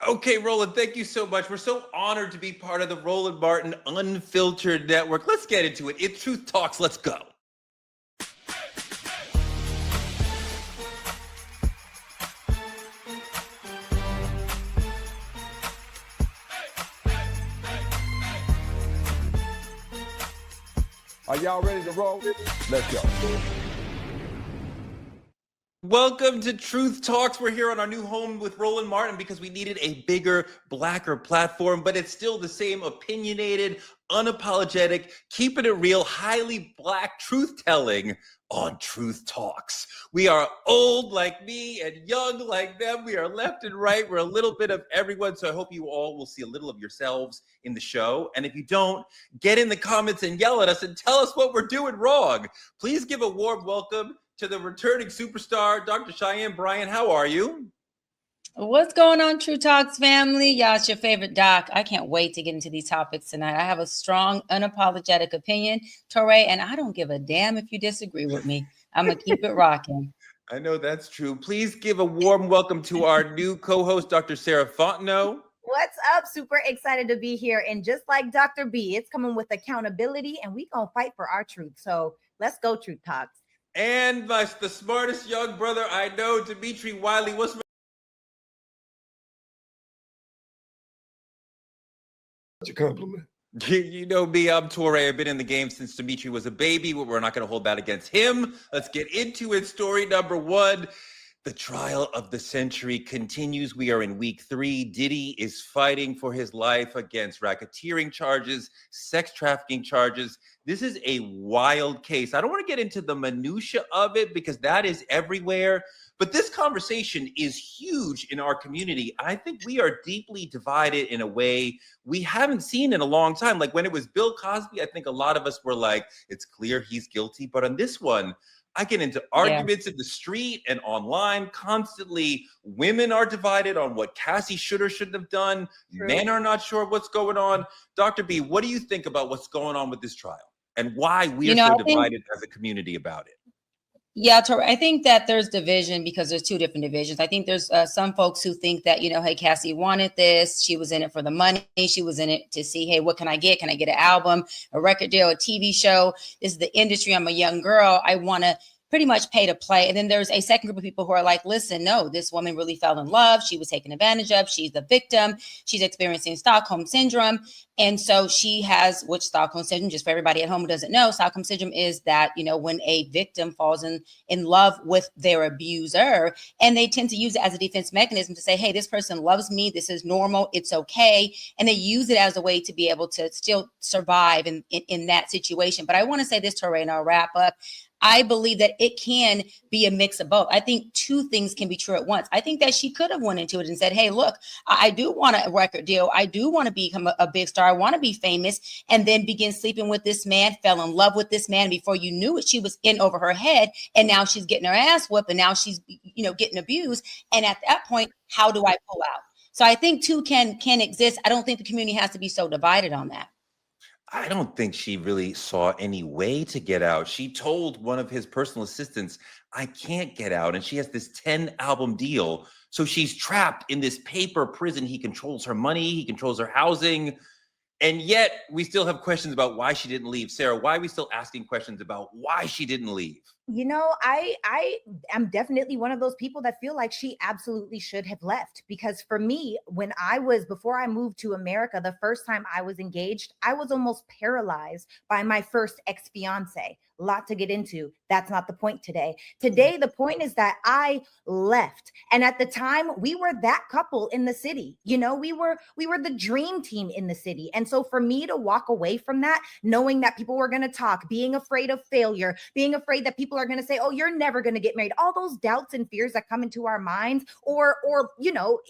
Okay, Roland, thank you so much. We're so honored to be part of the Roland Martin Unfiltered Network. Let's get into it. It's Truth Talks. Let's go. Are y'all ready to roll? Let's go. Welcome to Truth Talks. We're here on our new home with Roland Martin because we needed a bigger, blacker platform, but it's still the same opinionated, unapologetic, keeping it real, highly black truth-telling on Truth Talks. We are old like me and young like them. We are left and right. We're a little bit of everyone. So I hope you all will see a little of yourselves in the show. And if you don't, get in the comments and yell at us and tell us what we're doing wrong. Please give a warm welcome to the returning superstar, Dr. Cheyenne Bryant. How are you? What's going on, True Talks family? Y'all, it's your favorite doc. I can't wait to get into these topics tonight. I have a strong, unapologetic opinion, Torey, and I don't give a damn if you disagree with me. I'm going to keep it rocking. I know that's true. Please give a warm welcome to our new co-host, Dr. Sarah Fontenot. What's up? Super excited to be here. And just like Dr. B, it's coming with accountability, and we going to fight for our truth. So let's go, Truth Talks. And the smartest young brother I know, Dimitri Wiley. What's Such a compliment. You know me, I'm Torey. I've been in the game since Dimitri was a baby. We're not going to hold that against him. Let's get into it. Story number one. The trial of the century continues. We are in week 3. Diddy is fighting for his life against racketeering charges, sex trafficking charges. This is a wild case. I don't want to get into the minutia of it because that is everywhere. But this conversation is huge in our community. I think we are deeply divided in a way we haven't seen in a long time. Like when it was Bill Cosby, I think a lot of us were like, it's clear he's guilty. But on this one, I get into arguments in the street and online constantly. Women are divided on what Cassie should or shouldn't have done. True. Men are not sure what's going on. Dr. B, what do you think about what's going on with this trial and why we are so divided as a community about it? Yeah, Torey, I think that there's division because there's two different divisions. I think there's some folks who think that, hey, Cassie wanted this. She was in it for the money. She was in it to see, hey, what can I get? Can I get an album, a record deal, a TV show? This is the industry. I'm a young girl. I want to pretty much pay to play. And then there's a second group of people who are like, listen, no, this woman really fell in love. She was taken advantage of. She's the victim. She's experiencing Stockholm syndrome. And so she has, which Stockholm syndrome, just for everybody at home who doesn't know, Stockholm syndrome is that, when a victim falls in love with their abuser, and they tend to use it as a defense mechanism to say, hey, this person loves me. This is normal. It's okay. And they use it as a way to be able to still survive in that situation. But I want to say this, Torey, and I'll wrap up. I believe that it can be a mix of both. I think two things can be true at once. I think that she could have went into it and said, hey, look, I do want a record deal. I do want to become a big star. I want to be famous, and then begin sleeping with this man, fell in love with this man. Before you knew it, she was in over her head, and now she's getting her ass whipped, and now she's, getting abused. And at that point, how do I pull out? So I think two can exist. I don't think the community has to be so divided on that. I don't think she really saw any way to get out. She told one of his personal assistants, I can't get out. And she has this 10-album deal. So she's trapped in this paper prison. He controls her money. He controls her housing. And yet we still have questions about why she didn't leave. Sarah, why are we still asking questions about why she didn't leave? I am definitely one of those people that feel like she absolutely should have left, because for me, before I moved to America, the first time I was engaged, I was almost paralyzed by my first ex-fiance. A lot to get into. That's not the point today. Today, the point is that I left. And at the time, we were that couple in the city. We were the dream team in the city. And so for me to walk away from that, knowing that people were going to talk, being afraid of failure, being afraid that people are going to say, oh, you're never going to get married, all those doubts and fears that come into our minds, or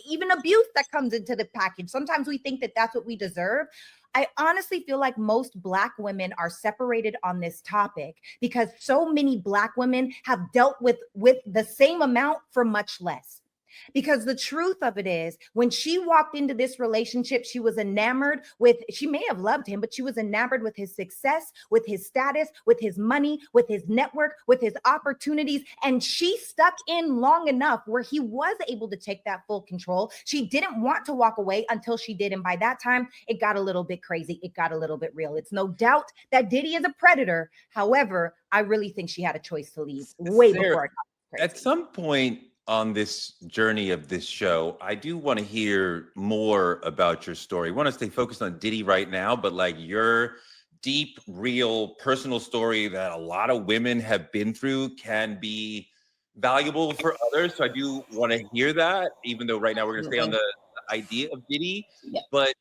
even abuse that comes into the package. Sometimes we think that that's what we deserve. I honestly feel like most Black women are separated on this topic because so many Black women have dealt with the same amount for much less. Because the truth of it is, when she walked into this relationship, she was enamored with, she may have loved him, but she was enamored with his success, with his status, with his money, with his network, with his opportunities. And she stuck in long enough where he was able to take that full control. She didn't want to walk away until she did. And by that time, it got a little bit crazy. It got a little bit real. It's no doubt that Diddy is a predator. However, I really think she had a choice to leave way before it got crazy. At some point on this journey of this show, I do want to hear more about your story. I want to stay focused on Diddy right now, but like your deep, real, personal story that a lot of women have been through can be valuable for others. So I do want to hear that, even though right now we're going to stay on the idea of Diddy. Yeah. But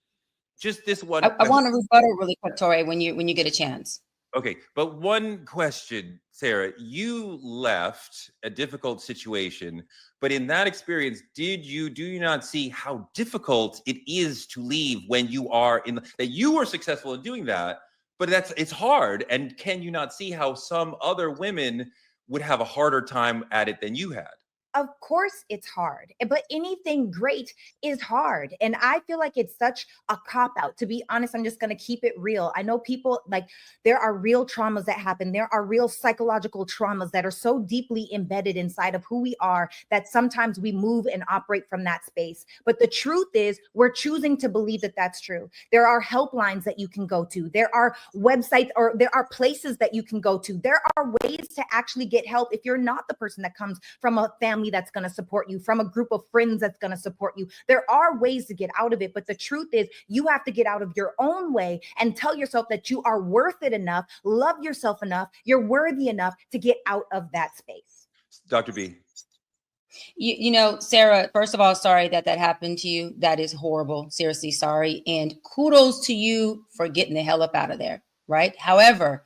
just this one. I want to rebuttal really quick, Torey, when you get a chance. Okay, but one question, Sarah, you left a difficult situation, but in that experience, do you not see how difficult it is to leave when you are that you were successful in doing that, but it's hard. And can you not see how some other women would have a harder time at it than you had? Of course it's hard, but anything great is hard. And I feel like it's such a cop-out. To be honest, I'm just going to keep it real. I know people, like, there are real traumas that happen. There are real psychological traumas that are so deeply embedded inside of who we are that sometimes we move and operate from that space. But the truth is, we're choosing to believe that that's true. There are helplines that you can go to. There are websites, or there are places that you can go to. There are ways to actually get help if you're not the person that comes from a family that's going to support you, from a group of friends that's going to support you. There are ways to get out of it, but the truth is, you have to get out of your own way and tell yourself that you are worth it enough, love yourself enough, you're worthy enough to get out of that space. Dr. B. You know, Sarah, first of all, sorry that happened to you. That is horrible. Seriously, sorry. And kudos to you for getting the hell up out of there, right? However,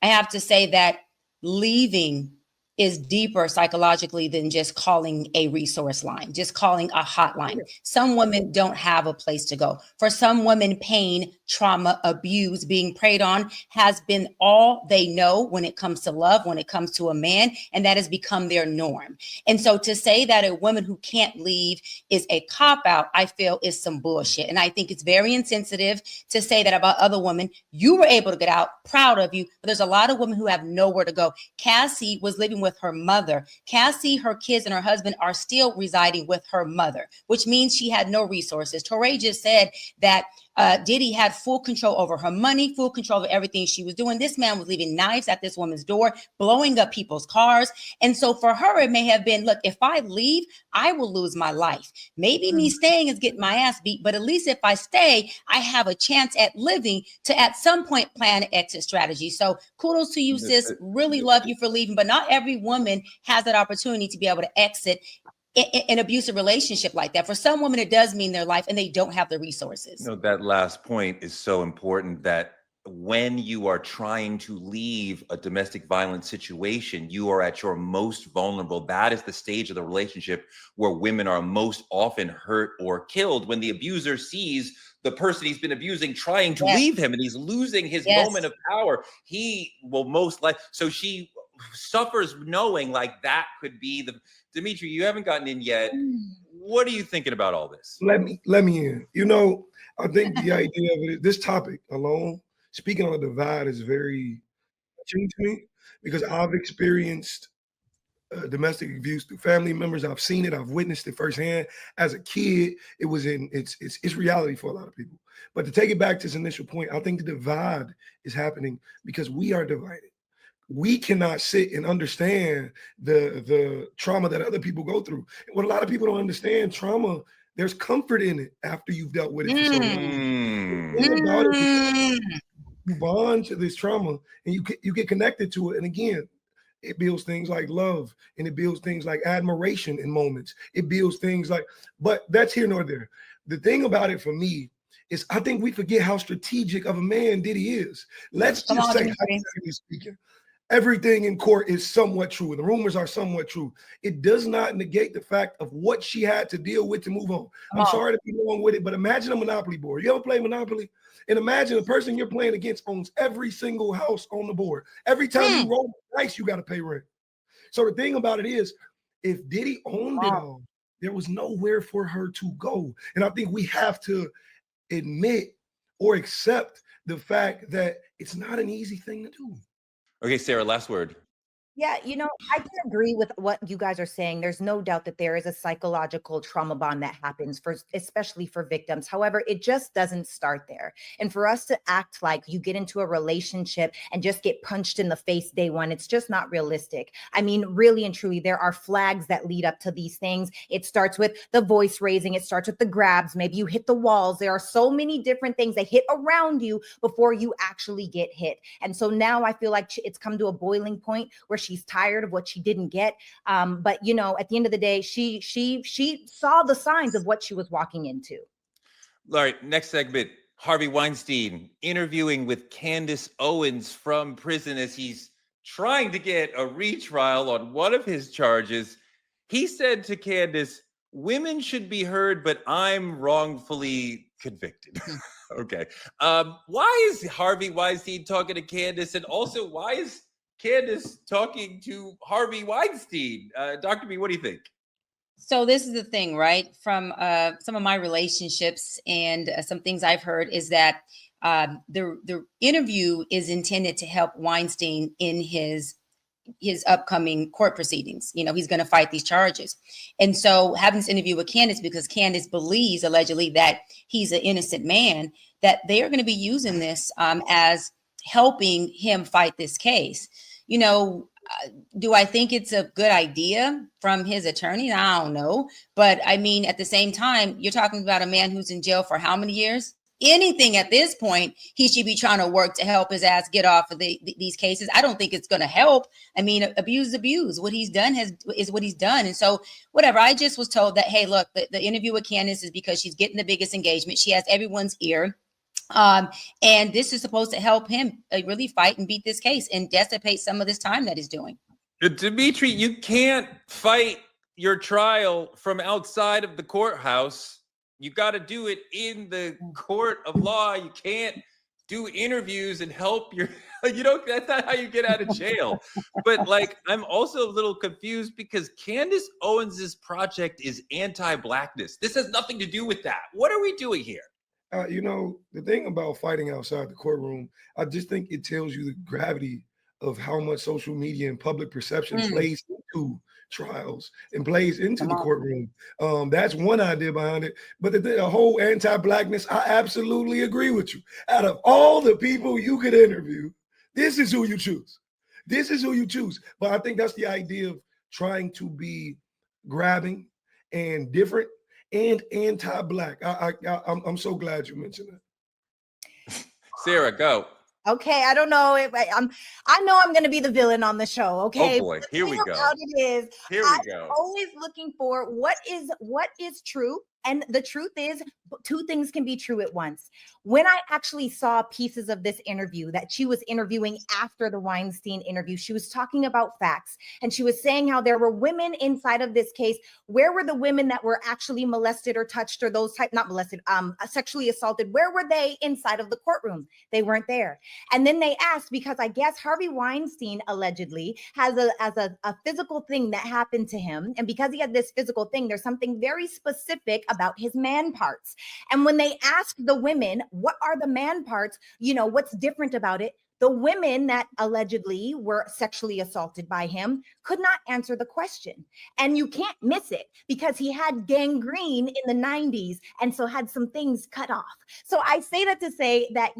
I have to say that leaving is deeper psychologically than just calling a resource line, just calling a hotline. Some women don't have a place to go. For some women, pain, trauma, abuse, being preyed on has been all they know when it comes to love, when it comes to a man, and that has become their norm. And so to say that a woman who can't leave is a cop-out, I feel is some bullshit. And I think it's very insensitive to say that about other women. You were able to get out, proud of you, but there's a lot of women who have nowhere to go. Cassie was living with her mother. Cassie, her kids, and her husband are still residing with her mother, which means she had no resources. Torey just said that Diddy had full control over her money, full control over everything she was doing. This man was leaving knives at this woman's door, blowing up people's cars. And so for her, it may have been, look, if I leave, I will lose my life. Maybe me staying is getting my ass beat, but at least if I stay, I have a chance at living to at some point plan an exit strategy. So kudos to you, sis. Really love you for leaving, but not every woman has that opportunity to be able to exit an abusive relationship like that. For some women, it does mean their life and they don't have the resources. You know, that last point is so important, that when you are trying to leave a domestic violence situation, you are at your most vulnerable. That is the stage of the relationship where women are most often hurt or killed, when the abuser sees the person he's been abusing trying to leave him and he's losing his moment of power. He will most likely, so she suffers knowing like that could be the, Dimitri, you haven't gotten in yet. What are you thinking about all this? Let me in. You know, I think the idea of it, this topic alone, speaking on the divide, is very touching to me, because I've experienced domestic abuse through family members. I've seen it. I've witnessed it firsthand. As a kid, it was it's reality for a lot of people. But to take it back to its initial point, I think the divide is happening because we are divided. We cannot sit and understand the trauma that other people go through. What a lot of people don't understand, trauma, there's comfort in it after you've dealt with it for so long. You bond to this trauma and you get connected to it. And again, it builds things like love, and it builds things like admiration in moments. It builds things like, but that's here nor there. The thing about it for me is I think we forget how strategic of a man Diddy is. Let's just say, hypothetically speaking, everything in court is somewhat true, and the rumors are somewhat true. It does not negate the fact of what she had to deal with to move on. I'm sorry to be long with it, but imagine a Monopoly board. You ever play Monopoly? And imagine the person you're playing against owns every single house on the board. Every time you roll the dice, you got to pay rent. So the thing about it is, if Diddy owned it all, There was nowhere for her to go. And I think we have to admit or accept the fact that it's not an easy thing to do. Okay, Sarah, last word. Yeah, I can agree with what you guys are saying. There's no doubt that there is a psychological trauma bond that happens especially for victims. However, it just doesn't start there. And for us to act like you get into a relationship and just get punched in the face day one, it's just not realistic. I mean, really and truly, there are flags that lead up to these things. It starts with the voice raising. It starts with the grabs. Maybe you hit the walls. There are so many different things that hit around you before you actually get hit. And so now I feel like it's come to a boiling point where she's tired of what she didn't get. But at the end of the day, she saw the signs of what she was walking into. All right, next segment. Harvey Weinstein interviewing with Candace Owens from prison as he's trying to get a retrial on one of his charges. He said to Candace, "Women should be heard, but I'm wrongfully convicted." Okay. Why is Harvey Weinstein talking to Candace? And also, why is Candace talking to Harvey Weinstein? Dr. B, what do you think? So this is the thing, right? From some of my relationships and some things I've heard is that the interview is intended to help Weinstein in his upcoming court proceedings. He's going to fight these charges. And so having this interview with Candace, because Candace believes allegedly that he's an innocent man, that they are going to be using this as helping him fight this case. Do I think it's a good idea from his attorney? I don't know. But I mean, at the same time, you're talking about a man who's in jail for how many years? Anything at this point, he should be trying to work to help his ass get off of these cases. I don't think it's going to help. I mean, abuse is abuse. What he's done is what he's done. And so whatever, I just was told that, hey, look, the interview with Candace is because she's getting the biggest engagement. She has everyone's ear. And this is supposed to help him really fight and beat this case and dissipate some of this time that he's doing. Dimitri, you can't fight your trial from outside of the courthouse. You got to do it in the court of law. You can't do interviews and help that's not how you get out of jail. But I'm also a little confused because Candace Owens's project is anti-blackness. This has nothing to do with that. What are we doing here? The thing about fighting outside the courtroom, I just think it tells you the gravity of how much social media and public perception plays into trials and plays into the courtroom. That's one idea behind it. But the whole anti-blackness, I absolutely agree with you. Out of all the people you could interview, this is who you choose. This is who you choose. But I think that's the idea of trying to be grabbing and different and anti-black. I'm so glad you mentioned that. Sarah, go. Okay, I don't know if I know I'm going to be the villain on the show. Okay, oh boy, here we go. Here we go. Always looking for what is true, and the truth is, two things can be true at once. When I actually saw pieces of this interview that she was interviewing after the Weinstein interview, she was talking about facts, and she was saying how there were women inside of this case. Where were the women that were actually molested or touched or not molested, sexually assaulted? Where were they inside of the courtroom? They weren't there. And then they asked, because I guess Harvey Weinstein allegedly has a physical thing that happened to him. And because he had this physical thing, there's something very specific about his man parts. And when they asked the women, what are the man parts? What's different about it? The women that allegedly were sexually assaulted by him could not answer the question. And you can't miss it because he had gangrene in the 90s and so had some things cut off. So I say that to say that,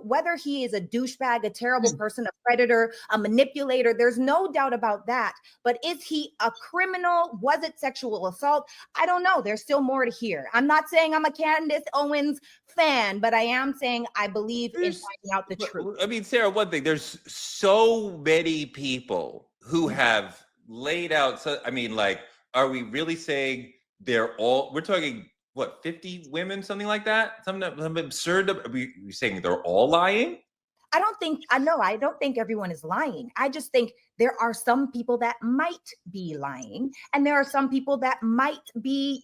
whether he is a douchebag, a terrible person, a predator, a manipulator, there's no doubt about that. But is he a criminal? Was it sexual assault? I don't know. There's still more to hear. I'm not saying I'm a Candace Owens fan, but I am saying I believe in finding out the truth. I mean, Sarah, one thing, there's so many people who have laid out. So, I mean, are we really saying we're talking, 50 women, something like that? Something absurd. Are we saying they're all lying? I don't think everyone is lying. I just think there are some people that might be lying, and there are some people that might be,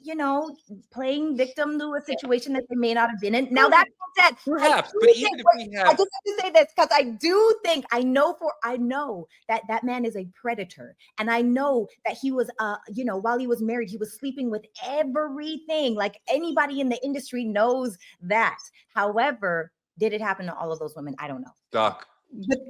playing victim to a situation that they may not have been in. Now that being said, Perhaps, but even if we have, I just have to say this because I know that man is a predator, and I know that he was, while he was married, he was sleeping with everything. Like anybody in the industry knows that. However, did it happen to all of those women? I don't know. Doc.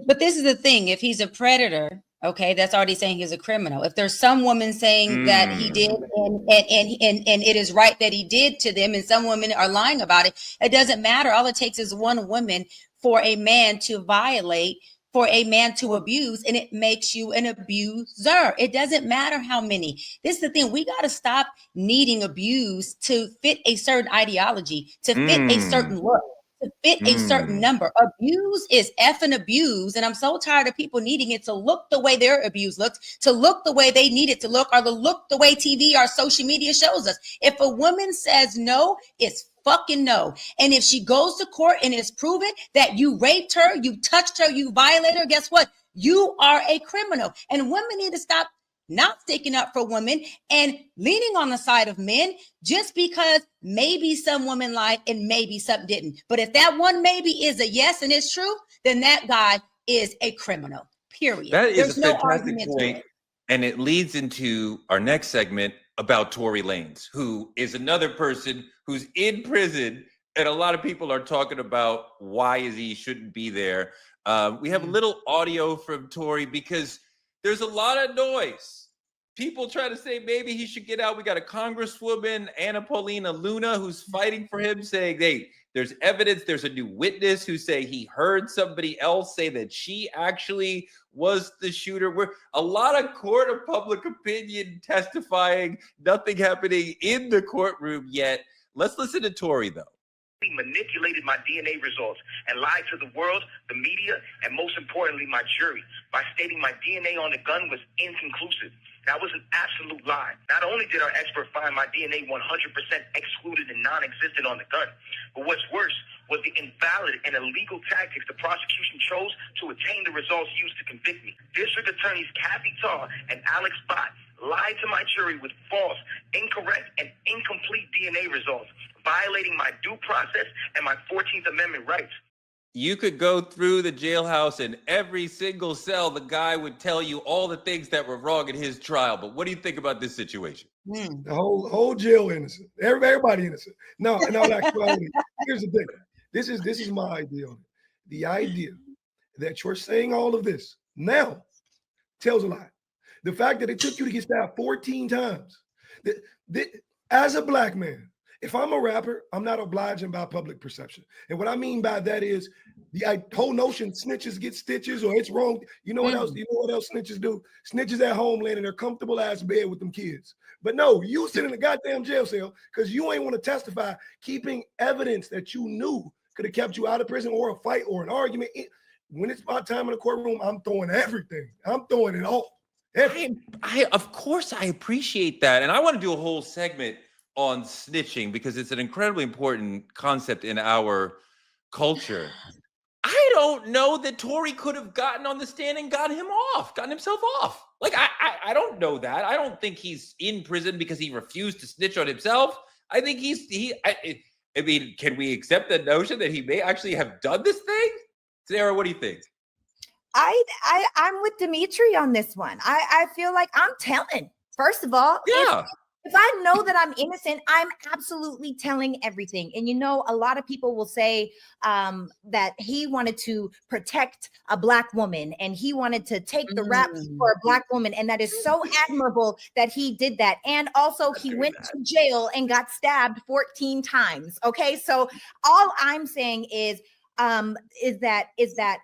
But this is the thing. If he's a predator, okay, that's already saying he's a criminal. If there's some woman saying that he did and it is right that he did to them, and some women are lying about it, it doesn't matter. All it takes is one woman for a man to violate, for a man to abuse, and it makes you an abuser. It doesn't matter how many. This is the thing. We got to stop needing abuse to fit a certain ideology, to fit a certain look, to fit a certain number. Abuse is effing abuse. And I'm so tired of people needing it to look the way their abuse looks, to look the way they need it to look, or to look the way TV or social media shows us. If a woman says no, it's fucking no. And if she goes to court and it's proven that you raped her, you touched her, you violated her, guess what? You are a criminal. And women need to stop not sticking up for women and leaning on the side of men just because maybe some women lied and maybe some didn't. But if that one maybe is a yes and it's true, then that guy is a criminal, period. That is There's a no fantastic argument to point. it. And it leads into our next segment about Torey Lanez, who is another person who's in prison. And a lot of people are talking about why he shouldn't be there. We have a little audio from Torey because there's a lot of noise. People try to say maybe he should get out. We got a Congresswoman, Anna Paulina Luna, who's fighting for him, saying, hey, there's evidence. There's a new witness who say he heard somebody else say that she actually was the shooter. We're a lot of court of public opinion testifying, nothing happening in the courtroom yet. Let's listen to Torey, though. He manipulated my DNA results and lied to the world, the media, and most importantly, my jury by stating my DNA on the gun was inconclusive. That was an absolute lie. Not only did our expert find my DNA 100% excluded and non-existent on the gun, but what's worse was the invalid and illegal tactics the prosecution chose to attain the results used to convict me. District Attorneys Kathy Tarr and Alex Bott lied to my jury with false, incorrect, and incomplete DNA results, violating my due process and my 14th Amendment rights. You could go through the jailhouse and every single cell, the guy would tell you all the things that were wrong in his trial. But what do you think about this situation? The whole jail innocent. Everybody innocent. No, in all actuality, here's the thing. This is my idea on it. The idea that you're saying all of this now tells a lie. The fact that it took you to get stabbed 14 times. As a black man, if I'm a rapper, I'm not obliging by public perception. And what I mean by that is the whole notion snitches get stitches or it's wrong. You know what else? You know what else snitches do? Snitches at home laying in their comfortable ass bed with them kids. But no, you sit in a goddamn jail cell because you ain't want to testify, keeping evidence that you knew could have kept you out of prison or a fight or an argument. When it's my time in the courtroom, I'm throwing everything. I'm throwing it all. Of course, I appreciate that. And I want to do a whole segment on snitching because it's an incredibly important concept in our culture. I don't know that Torey could have gotten on the stand and gotten himself off. Like, I don't know that. I don't think he's in prison because he refused to snitch on himself. I think I mean, can we accept the notion that he may actually have done this thing? Sarah, what do you think? I'm with Dimitri on this one. I feel like I'm telling. First of all, yeah. If I know that I'm innocent, I'm absolutely telling everything. And a lot of people will say that he wanted to protect a black woman and he wanted to take the rap for a black woman. And that is so admirable that he did that. And also he went to jail and got stabbed 14 times. Okay. So all I'm saying is that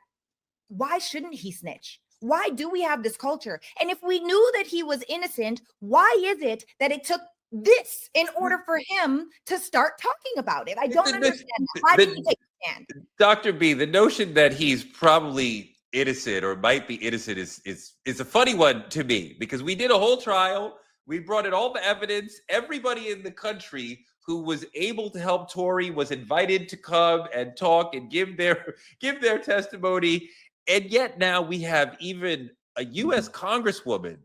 why shouldn't he snitch? Why do we have this culture? And if we knew that he was innocent, why is it that it took this in order for him to start talking about it? I don't understand that. Why did he take a stand? Dr. B, the notion that he's probably innocent or might be innocent is a funny one to me because we did a whole trial. We brought in all the evidence. Everybody in the country who was able to help Torey, was invited to come and talk and give their testimony. And yet now we have even a U.S. Congresswoman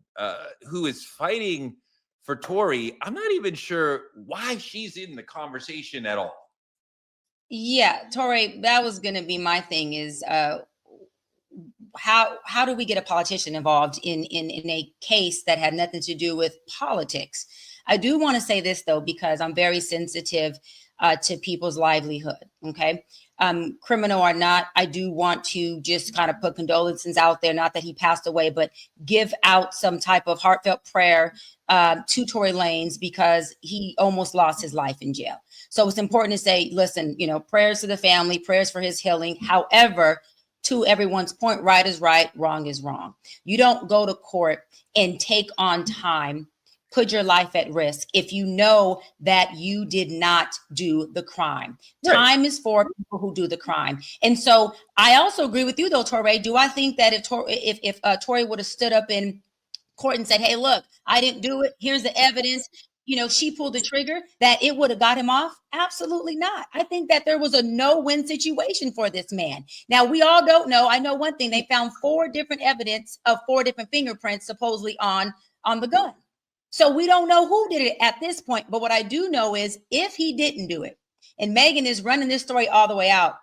who is fighting for Torey. I'm not even sure why she's in the conversation at all. Yeah, Torey, that was going to be my thing is how do we get a politician involved in a case that had nothing to do with politics? I do want to say this, though, because I'm very sensitive to people's livelihood. OK, criminal or not, I do want to just kind of put condolences out there. Not that he passed away, but give out some type of heartfelt prayer to Torey Lanez because he almost lost his life in jail. So it's important to say, listen, you know, prayers to the family, prayers for his healing. However, to everyone's point, right is right, wrong is wrong. You don't go to court and take on time, put your life at risk if you know that you did not do the crime. Right. Time is for people who do the crime. And so I also agree with you, though, Torey. Do I think that if Torey would have stood up in court and said, hey, look, I didn't do it, here's the evidence, you know, she pulled the trigger, that it would have got him off? Absolutely not. I think that there was a no-win situation for this man. Now, we all don't know. I know one thing. They found 4 different evidence of 4 different fingerprints supposedly on the gun. So we don't know who did it at this point. But what I do know is if he didn't do it and Megan is running this story all the way out,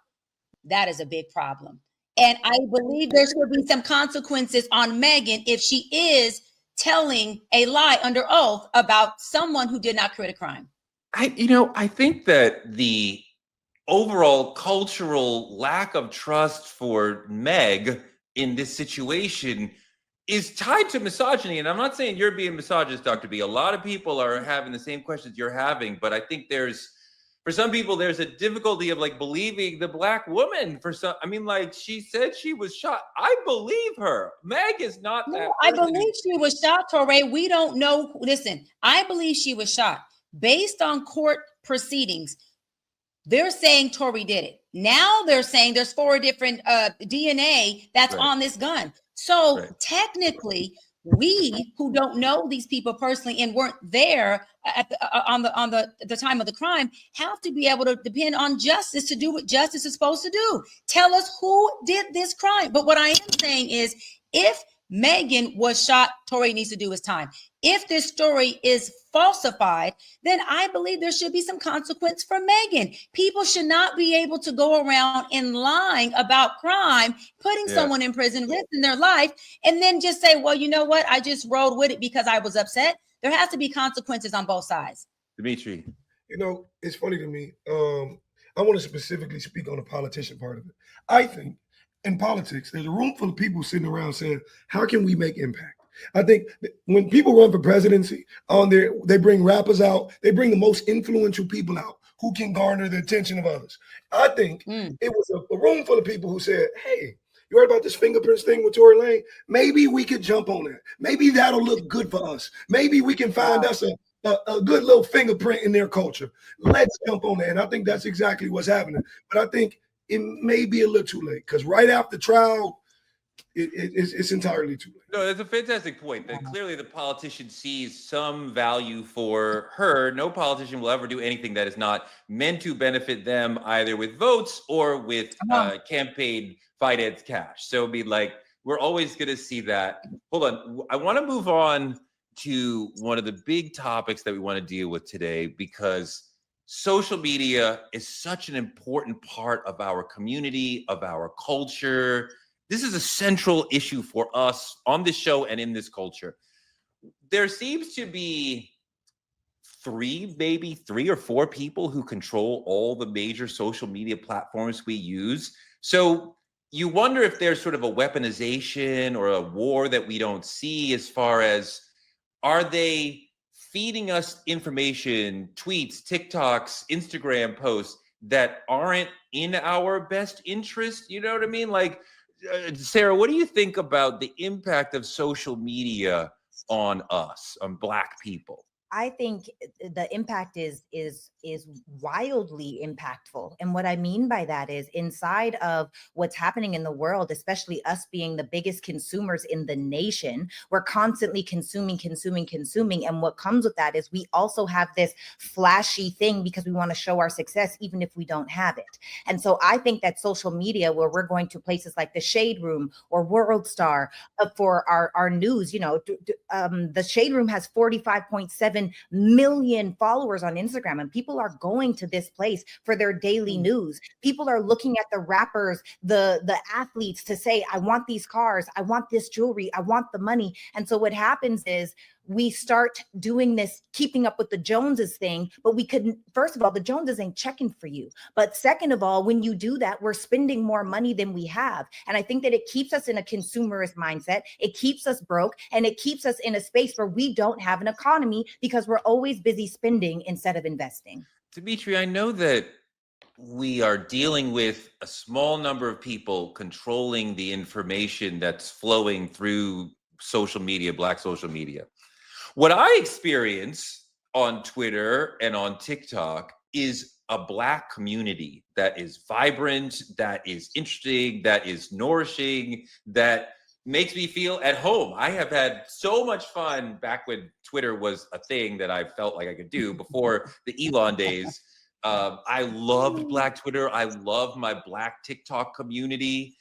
that is a big problem. And I believe there should be some consequences on Megan if she is telling a lie under oath about someone who did not commit a crime. I think that the overall cultural lack of trust for Meg in this situation is tied to misogyny. And I'm not saying you're being misogynist, Dr. B. A lot of people are having the same questions you're having, but I think for some people, there's a difficulty of like believing the Black woman. She said she was shot. I believe her. Meg is not that. I believe she was shot, Torey. We don't know. Listen, I believe she was shot based on court proceedings. They're saying Torey did it. Now they're saying there's 4 different DNA that's on this gun. So technically, we who don't know these people personally and weren't there at on the time of the crime have to be able to depend on justice to do what justice is supposed to do. Tell us who did this crime. But what I am saying is, if Megan was shot, Torey needs to do his time. If this story is falsified, then I believe there should be some consequence for Megan. People should not be able to go around and lying about crime, putting someone in prison, risking their life, and then just say, well, you know what? I just rode with it because I was upset. There has to be consequences on both sides. Dimitri. You know, it's funny to me. I want to specifically speak on the politician part of it. I think in politics, there's a room full of people sitting around saying, how can we make impact? I think when people run for presidency, they bring rappers out, they bring the most influential people out who can garner the attention of others. I think it was a room full of people who said, hey, you heard about this fingerprints thing with Torey Lanez? Maybe we could jump on that. Maybe that'll look good for us. Maybe we can find us a good little fingerprint in their culture. Let's jump on that. And I think that's exactly what's happening. But I think it may be a little too late because right after trial, it's entirely too late. No, that's a fantastic point. That clearly the politician sees some value for her. No politician will ever do anything that is not meant to benefit them, either with votes or with campaign finance cash. So it'd be like, we're always going to see that. Hold on. I want to move on to one of the big topics that we want to deal with today, because social media is such an important part of our community, of our culture. This is a central issue for us on this show and in this culture. There seems to be maybe three or four people who control all the major social media platforms we use. So you wonder if there's sort of a weaponization or a war that we don't see, as far as, are they feeding us information, tweets, TikToks, Instagram posts that aren't in our best interest? You know what I mean? Like, Sarah, what do you think about the impact of social media on us, on Black people? I think the impact is wildly impactful. And what I mean by that is, inside of what's happening in the world, especially us being the biggest consumers in the nation, we're constantly consuming. And what comes with that is we also have this flashy thing because we want to show our success, even if we don't have it. And so I think that social media, where we're going to places like the Shade Room or World Star for our news, the Shade Room has 45.7 million followers on Instagram, and people are going to this place for their daily news. People are looking at the rappers, the athletes, to say, I want these cars, I want this jewelry, I want the money. And so what happens is we start doing this keeping up with the Joneses thing, but we couldn't. First of all, the Joneses ain't checking for you. But second of all, when you do that, we're spending more money than we have. And I think that it keeps us in a consumerist mindset. It keeps us broke, and it keeps us in a space where we don't have an economy because we're always busy spending instead of investing. Dimitri, I know that we are dealing with a small number of people controlling the information that's flowing through social media, Black social media. What I experience on Twitter and on TikTok is a Black community that is vibrant, that is interesting, that is nourishing, that makes me feel at home. I have had so much fun back when Twitter was a thing that I felt like I could do before the Elon days. I loved Black Twitter. I love my Black TikTok community.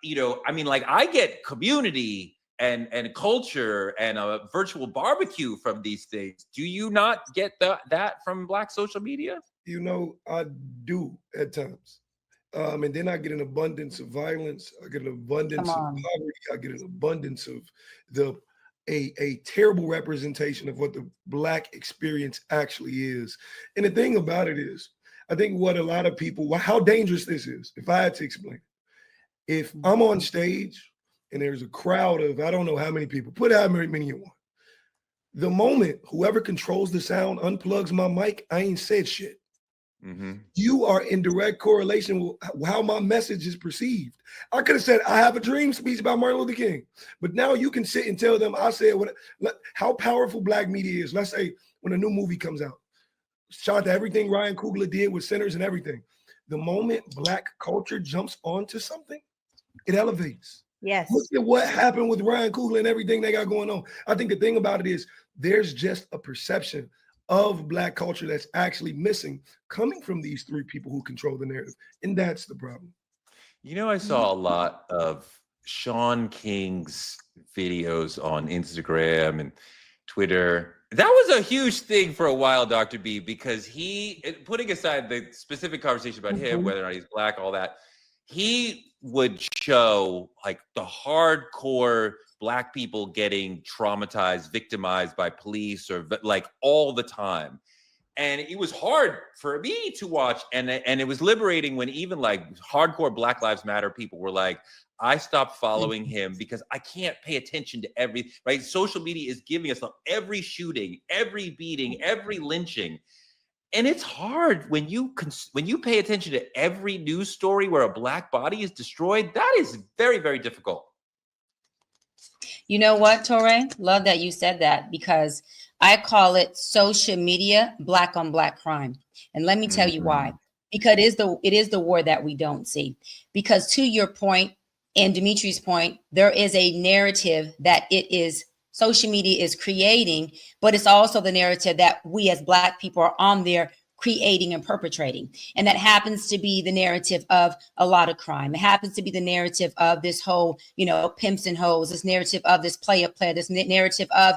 I get community and culture and a virtual barbecue from these things. Do you not get that from Black social media? I do at times. And then I get an abundance of violence. I get an abundance of poverty. I get an abundance of a terrible representation of what the Black experience actually is. And the thing about it is, I think what a lot of people, how dangerous this is, if I had to explain it. If I'm on stage and there's a crowd of, I don't know how many people, put how many you want. The moment whoever controls the sound unplugs my mic, I ain't said shit. Mm-hmm. You are in direct correlation with how my message is perceived. I could have said, I have a dream speech about Martin Luther King, but now you can sit and tell them I said how powerful Black media is. Let's say when a new movie comes out, shout out to everything Ryan Coogler did with Sinners and everything. The moment Black culture jumps onto something, it elevates. Yes. Look at what happened with Ryan Coogler and everything they got going on. I think the thing about it is there's just a perception of Black culture that's actually missing, coming from these three people who control the narrative. And that's the problem. I saw a lot of Sean King's videos on Instagram and Twitter. That was a huge thing for a while, Dr. B, because putting aside the specific conversation about him, whether or not he's Black, all that, he would show like the hardcore Black people getting traumatized, victimized by police, or like all the time. And it was hard for me to watch. And it was liberating when even like hardcore Black Lives Matter people were like, I stopped following him because I can't pay attention to right? Social media is giving us every shooting, every beating, every lynching. And it's hard when you pay attention to every news story where a Black body is destroyed. That is very, very difficult. You know what, Torey? Love that you said that, because I call it social media Black on Black crime. And let me tell you why. Because it is the war that we don't see. Because to your point and Dimitri's point, there is a narrative that social media is creating, but it's also the narrative that we as Black people are on there creating and perpetrating. And that happens to be the narrative of a lot of crime. It happens to be the narrative of this whole, pimps and hoes, this narrative of this player, this narrative of,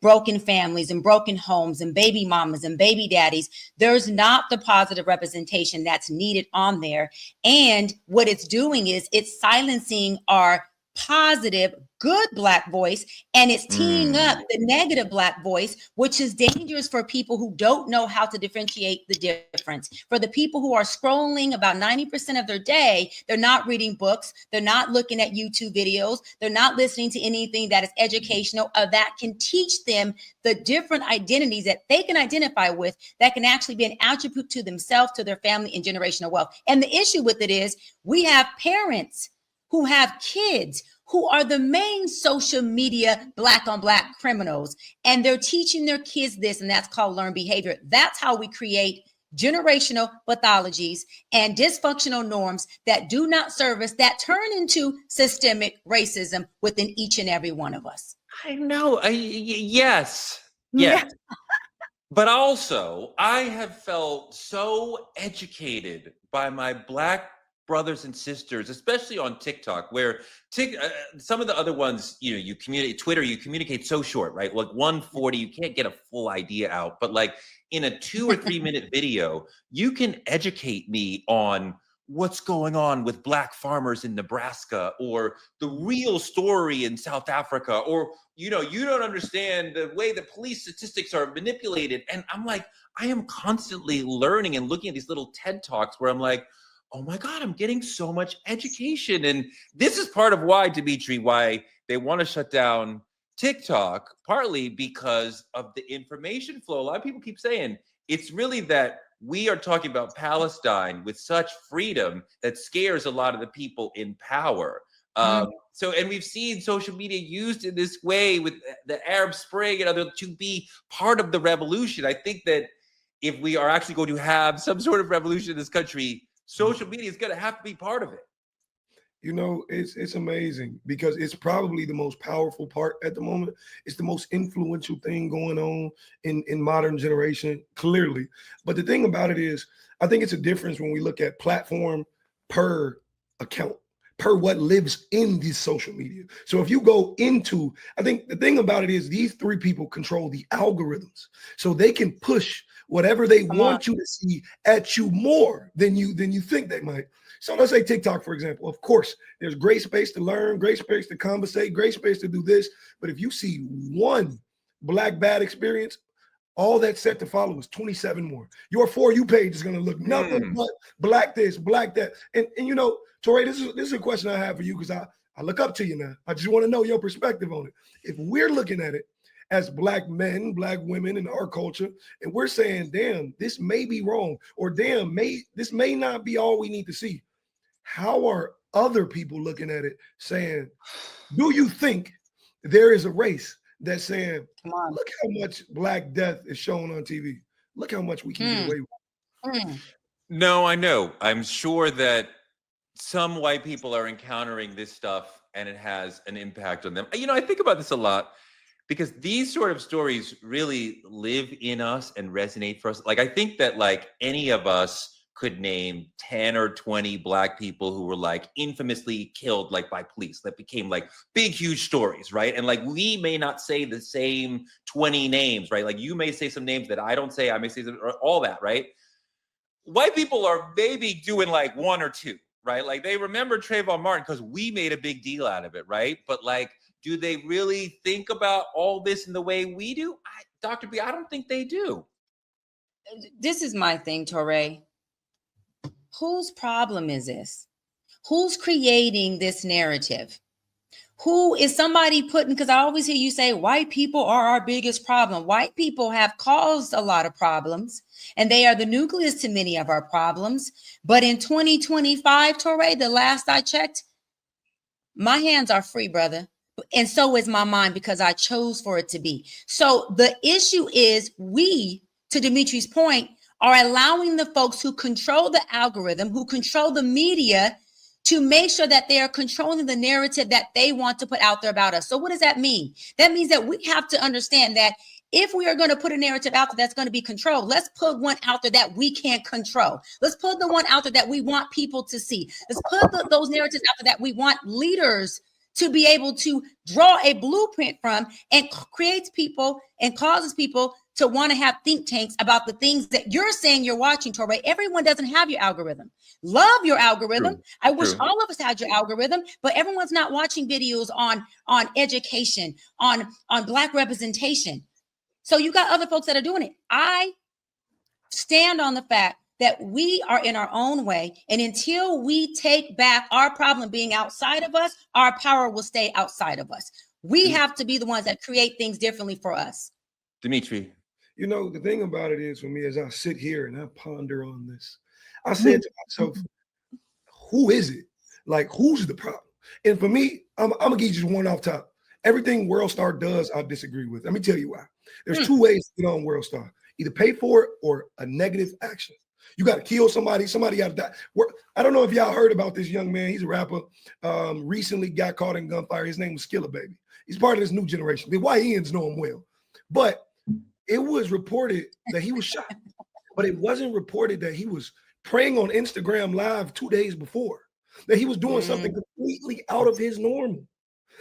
broken families and broken homes and baby mamas and baby daddies. There's not the positive representation that's needed on there. And what it's doing is it's silencing our positive, good Black voice, and it's teeing up the negative Black voice, which is dangerous for people who don't know how to differentiate the difference. For the people who are scrolling about 90% of their day, they're not reading books, they're not looking at YouTube videos, they're not listening to anything that is educational or that can teach them the different identities that they can identify with, that can actually be an attribute to themselves, to their family, and generational wealth. And the issue with it is we have parents who have kids who are the main social media black on black criminals, and they're teaching their kids this, and that's called learned behavior. That's how we create generational pathologies and dysfunctional norms that do not serve us, that turn into systemic racism within each and every one of us. I know. Yes. Yeah. Yes. But also, I have felt so educated by my black brothers and sisters, especially on TikTok, where some of the other ones, you know, you communicate, Twitter, you communicate so short, right? Like 140, you can't get a full idea out. But like in a 2 or 3 minute video, you can educate me on what's going on with black farmers in Nebraska, or the real story in South Africa, or, you know, you don't understand the way the police statistics are manipulated. And I'm like, I am constantly learning and looking at these little TED Talks where I'm like, oh my God, I'm getting so much education. And this is part of why, Dimitri, why they want to shut down TikTok, partly because of the information flow. A lot of people keep saying it's really that we are talking about Palestine with such freedom that scares a lot of the people in power. So, and we've seen social media used in this way with the Arab Spring and other to be part of the revolution. I think that if we are actually going to have some sort of revolution in this country, social media is going to have to be part of it. You know, it's amazing because it's probably the most powerful part at the moment. It's the most influential thing going on in modern generation, clearly. But the thing about it is, I think it's a difference when we look at platform per account, per what lives in these social media. So if you go into, I think the thing about it is these three people control the algorithms. So they can push whatever they want you to see at you more than you think they might. So let's say TikTok, for example. Of course, there's great space to learn, great space to conversate, great space to do this. But if you see one black bad experience, all that's set to follow is 27 more. Your For You page is going to look nothing but black this, black that. And you know, Torey, this is a question I have for you because I look up to you now. I just want to know your perspective on it. If we're looking at it as black men, black women in our culture, and we're saying, damn, this may be wrong, or damn, this may not be all we need to see. How are other people looking at it saying, do you think there is a race that's saying, look how much black death is shown on TV. Look how much we can get away with. No, I know. I'm sure that some white people are encountering this stuff and it has an impact on them. You know, I think about this a lot because these sort of stories really live in us and resonate for us. Like, I think that like any of us could name 10 or 20 black people who were like infamously killed like by police that became like big, huge stories, right? And like we may not say the same 20 names, right? Like you may say some names that I don't say, I may say some, all that, right? White people are maybe doing like one or two, right? Like they remember Trayvon Martin because we made a big deal out of it, right? But like, do they really think about all this in the way we do? Dr. B, I don't think they do. This is my thing, Torey. Whose problem is this? Who's creating this narrative? Who is somebody putting, because I always hear you say white people are our biggest problem. White people have caused a lot of problems and they are the nucleus to many of our problems. But in 2025, Torey, the last I checked, my hands are free, brother. And so is my mind because I chose for it to be. So the issue is we, to Dimitri's point, are allowing the folks who control the algorithm, who control the media, to make sure that they are controlling the narrative that they want to put out there about us. So what does that mean? That means that we have to understand that if we are going to put a narrative out there that's going to be controlled, let's put one out there that we can't control. Let's put the one out there that we want people to see. Let's put those narratives out there that we want leaders to be able to draw a blueprint from, and creates people and causes people to want to have think tanks about the things that you're saying you're watching, Torey. Everyone doesn't have your algorithm. Love your algorithm. True. I wish all of us had your algorithm, but everyone's not watching videos on education, on Black representation. So you got other folks that are doing it. I stand on the fact that we are in our own way. And until we take back our problem being outside of us, our power will stay outside of us. We have to be the ones that create things differently for us. Dimitri. You know, the thing about it is for me, as I sit here and I ponder on this, I said to myself, who is it? Like, who's the problem? And for me, I'm gonna give you just one off top. Everything WorldStar does, I disagree with. Let me tell you why. There's two ways to get on WorldStar: either pay for it or a negative action. You got to kill somebody. Somebody got to die. I don't know if y'all heard about this young man. He's a rapper. Recently got caught in gunfire. His name was Skilla Baby. He's part of this new generation. The YNs know him well, but it was reported that he was shot, but it wasn't reported that he was praying on Instagram Live 2 days before, that he was doing something completely out of his normal.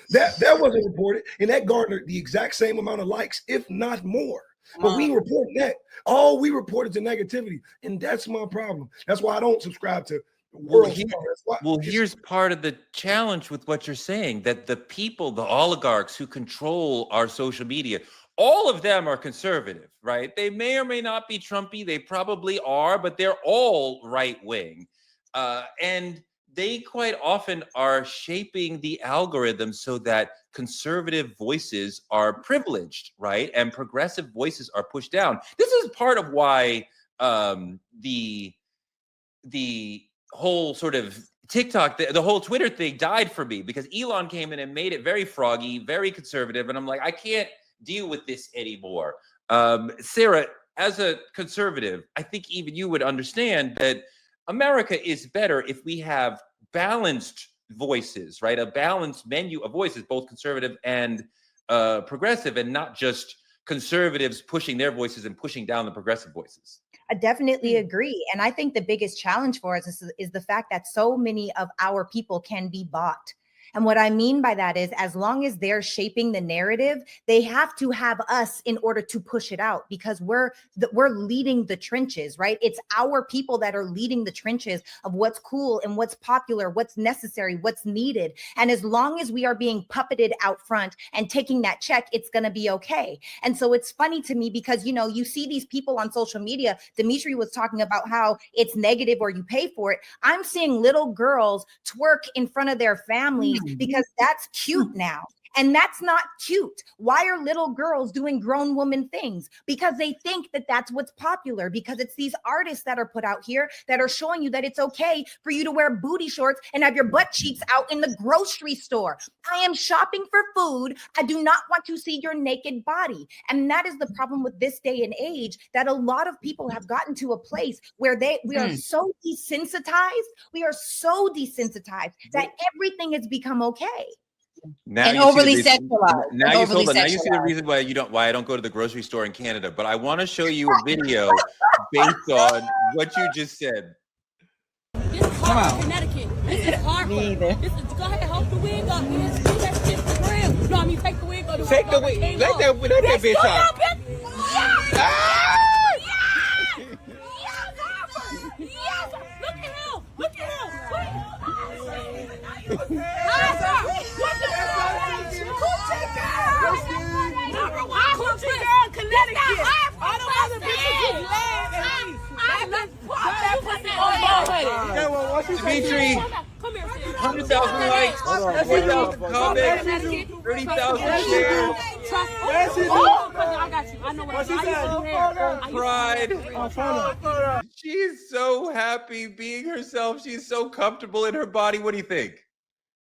That wasn't reported, and that garnered the exact same amount of likes, if not more. But we ain't reporting that. All we reported to negativity, and that's my problem. That's why I don't subscribe to Well, here's part of the challenge with what you're saying, that the people, the oligarchs who control our social media, all of them are conservative, right? They may or may not be Trumpy. They probably are, but they're all right wing. And they quite often are shaping the algorithm so that conservative voices are privileged, right? And progressive voices are pushed down. This is part of why the whole sort of TikTok, the whole Twitter thing died for me, because Elon came in and made it very froggy, very conservative. And I'm like, I can't deal with this anymore. Sarah, as a conservative, I think even you would understand that America is better if we have balanced voices, right? A balanced menu of voices, both conservative and progressive, and not just conservatives pushing their voices and pushing down the progressive voices. I definitely agree. And I think the biggest challenge for us is the fact that so many of our people can be bought. And what I mean by that is, as long as they're shaping the narrative, they have to have us in order to push it out, because we're leading the trenches, right? It's our people that are leading the trenches of what's cool and what's popular, what's necessary, what's needed. And as long as we are being puppeted out front and taking that check, it's going to be okay. And so it's funny to me because, you know, you see these people on social media. Dimitri was talking about how it's negative or you pay for it. I'm seeing little girls twerk in front of their families because that's cute now. And that's not cute. Why are little girls doing grown woman things? Because they think that that's what's popular, because it's these artists that are put out here that are showing you that it's okay for you to wear booty shorts and have your butt cheeks out in the grocery store. I am shopping for food. I do not want to see your naked body. And that is the problem with this day and age, that a lot of people have gotten to a place where we are so desensitized. We are so desensitized that everything has become okay. Now and overly sexualized. Now you see the reason why I don't go to the grocery store in Canada. But I want to show you a video based on what you just said. This is Harvey, Connecticut. This is Harvey. Me either. This is, go ahead, help the wig up. Do that shit for real. No, I mean take the wig up. Take the wig. Let that bitch out. Yes. Look at him. Look at him. Coochie girl, Connecticut. All the other bitches is land and Dimitri, 100,000 likes, 4,000 comments, 30,000 shares. I got you. I know what Pride. She's so happy being herself. She's so comfortable in her body. What do you think?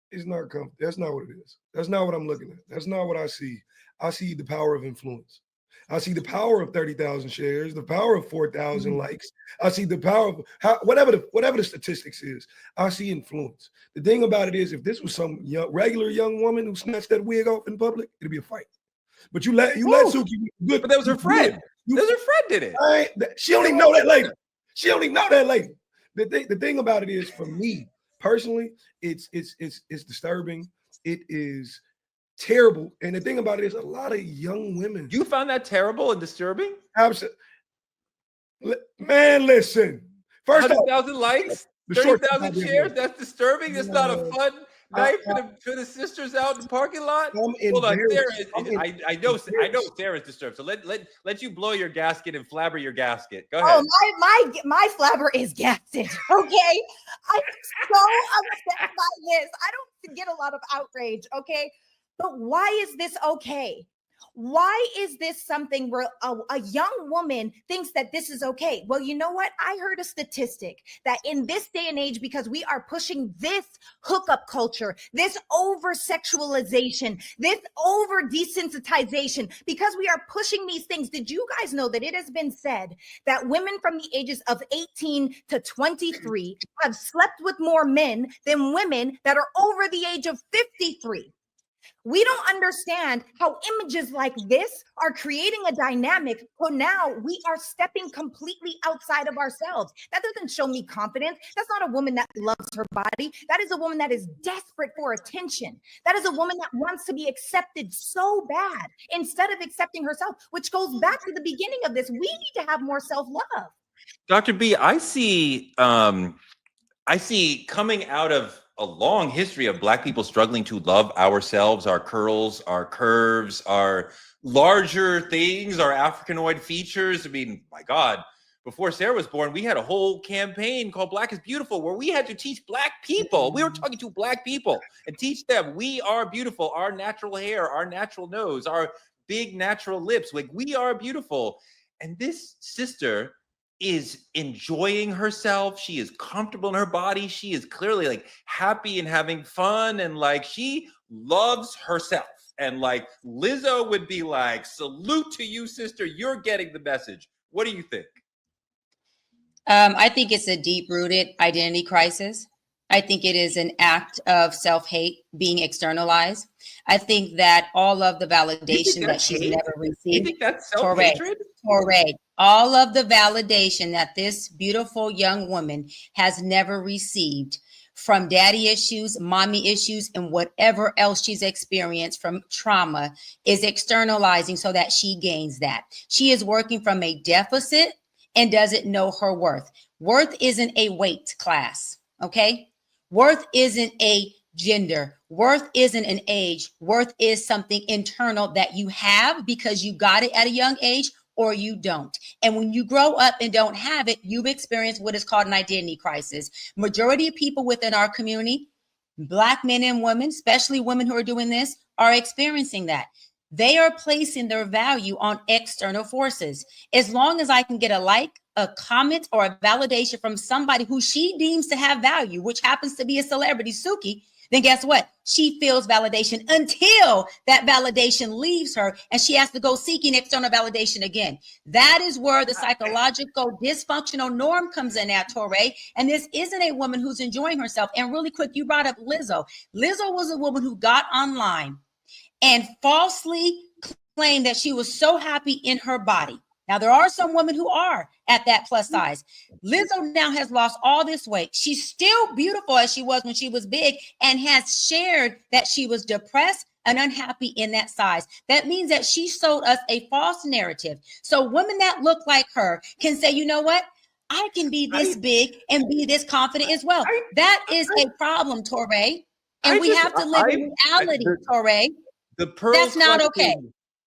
It's not comfortable. That's not what it is. That's not what I'm looking at. That's not what I see. I see the power of influence. I see the power of 30,000 shares, the power of 4,000 likes. I see the power of whatever the statistics is. I see influence. The thing about it is, if this was some regular young woman who snatched that wig off in public, it'd be a fight. But you let Suki good. But that was her friend. That was her friend did it. She don't even know that lady. She don't even know that lady. The thing about it is, for me personally, it's disturbing. It is terrible. And the thing about it is, a lot of young women. You found that terrible and disturbing? Absolutely. Man, listen. First 100,000 likes, 30,000 shares. That's disturbing. It's not a fun night for the sisters out in the parking lot. Hold on, Sarah. I know Sarah's disturbed. So let you blow your gasket and flabber your gasket. Go ahead. Oh, my flabber is gasted. Okay, I'm so upset by this. I don't get a lot of outrage. Okay, but why is this okay? Why is this something where a young woman thinks that this is okay? Well, you know what? I heard a statistic that in this day and age, because we are pushing this hookup culture, this over sexualization, this over desensitization, because we are pushing these things. Did you guys know that it has been said that women from the ages of 18 to 23 have slept with more men than women that are over the age of 53? We don't understand how images like this are creating a dynamic. So now we are stepping completely outside of ourselves. That doesn't show me confidence. That's not a woman that loves her body. That is a woman that is desperate for attention. That is a woman that wants to be accepted so bad instead of accepting herself, which goes back to the beginning of this. We need to have more self-love. Dr. B, I see coming out of a long history of Black people struggling to love ourselves, our curls, our curves, our larger things, our Africanoid features. I mean, my God, before Sarah was born, we had a whole campaign called Black is Beautiful, where we had to teach Black people. We were talking to Black people and teach them we are beautiful, our natural hair, our natural nose, our big natural lips. Like, we are beautiful. And this sister is enjoying herself. She is comfortable in her body. She is clearly like happy and having fun, and like she loves herself. And like Lizzo would be like, salute to you, sister. You're getting the message. What do you think? I think it's a deep-rooted identity crisis. I think it is an act of self-hate being externalized. I think that all of the validation that she's never received. You think that's self-hatred? Correct. All of the validation that this beautiful young woman has never received from daddy issues, mommy issues, and whatever else she's experienced from trauma is externalizing so that she gains that. She is working from a deficit and doesn't know her worth. Worth isn't a weight class, okay? Worth isn't a gender. Worth isn't an age. Worth is something internal that you have because you got it at a young age or you don't. And when you grow up and don't have it, you've experienced what is called an identity crisis. Majority of people within our community, Black men and women, especially women who are doing this, are experiencing that. They are placing their value on external forces. As long as I can get a like, a comment, or a validation from somebody who she deems to have value, which happens to be a celebrity, Suki, then guess what? She feels validation until that validation leaves her and she has to go seeking external validation again. That is where the psychological dysfunctional norm comes in at, Torey. And this isn't a woman who's enjoying herself. And really quick, you brought up Lizzo. Lizzo was a woman who got online and falsely claimed that she was so happy in her body. Now, there are some women who are at that plus size. Lizzo now has lost all this weight. She's still beautiful as she was when she was big and has shared that she was depressed and unhappy in that size. That means that she sold us a false narrative. So women that look like her can say, you know what? I can be this big and be this confident as well. That is a problem, Torey. And we have to live in reality, Torey. That's not okay.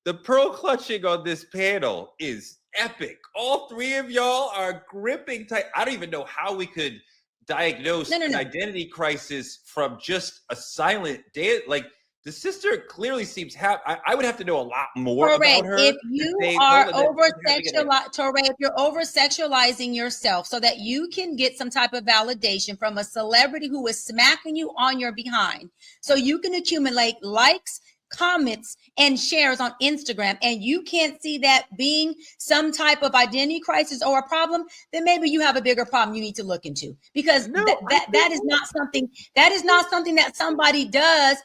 The pearl clutching on this panel is epic. All three of y'all are gripping tight. I don't even know how we could diagnose an identity crisis from just a silent day. Like, the sister clearly seems happy. I would have to know a lot more about her. If you are if you're over-sexualizing yourself so that you can get some type of validation from a celebrity who is smacking you on your behind, so you can accumulate likes, comments, and shares on Instagram, and you can't see that being some type of identity crisis or a problem, then maybe you have a bigger problem you need to look into, because that is not something that somebody does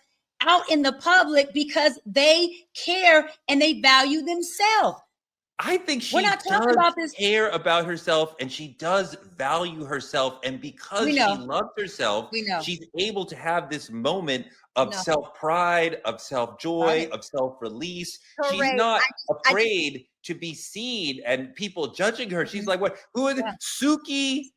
out in the public because they care and they value themselves. I think she does care about herself, and she does value herself. And because she loves herself, she's able to have this moment of self-pride, of self-joy, of self-release. She's not afraid to be seen and people judging her. She's like, what? Who is it? Suki?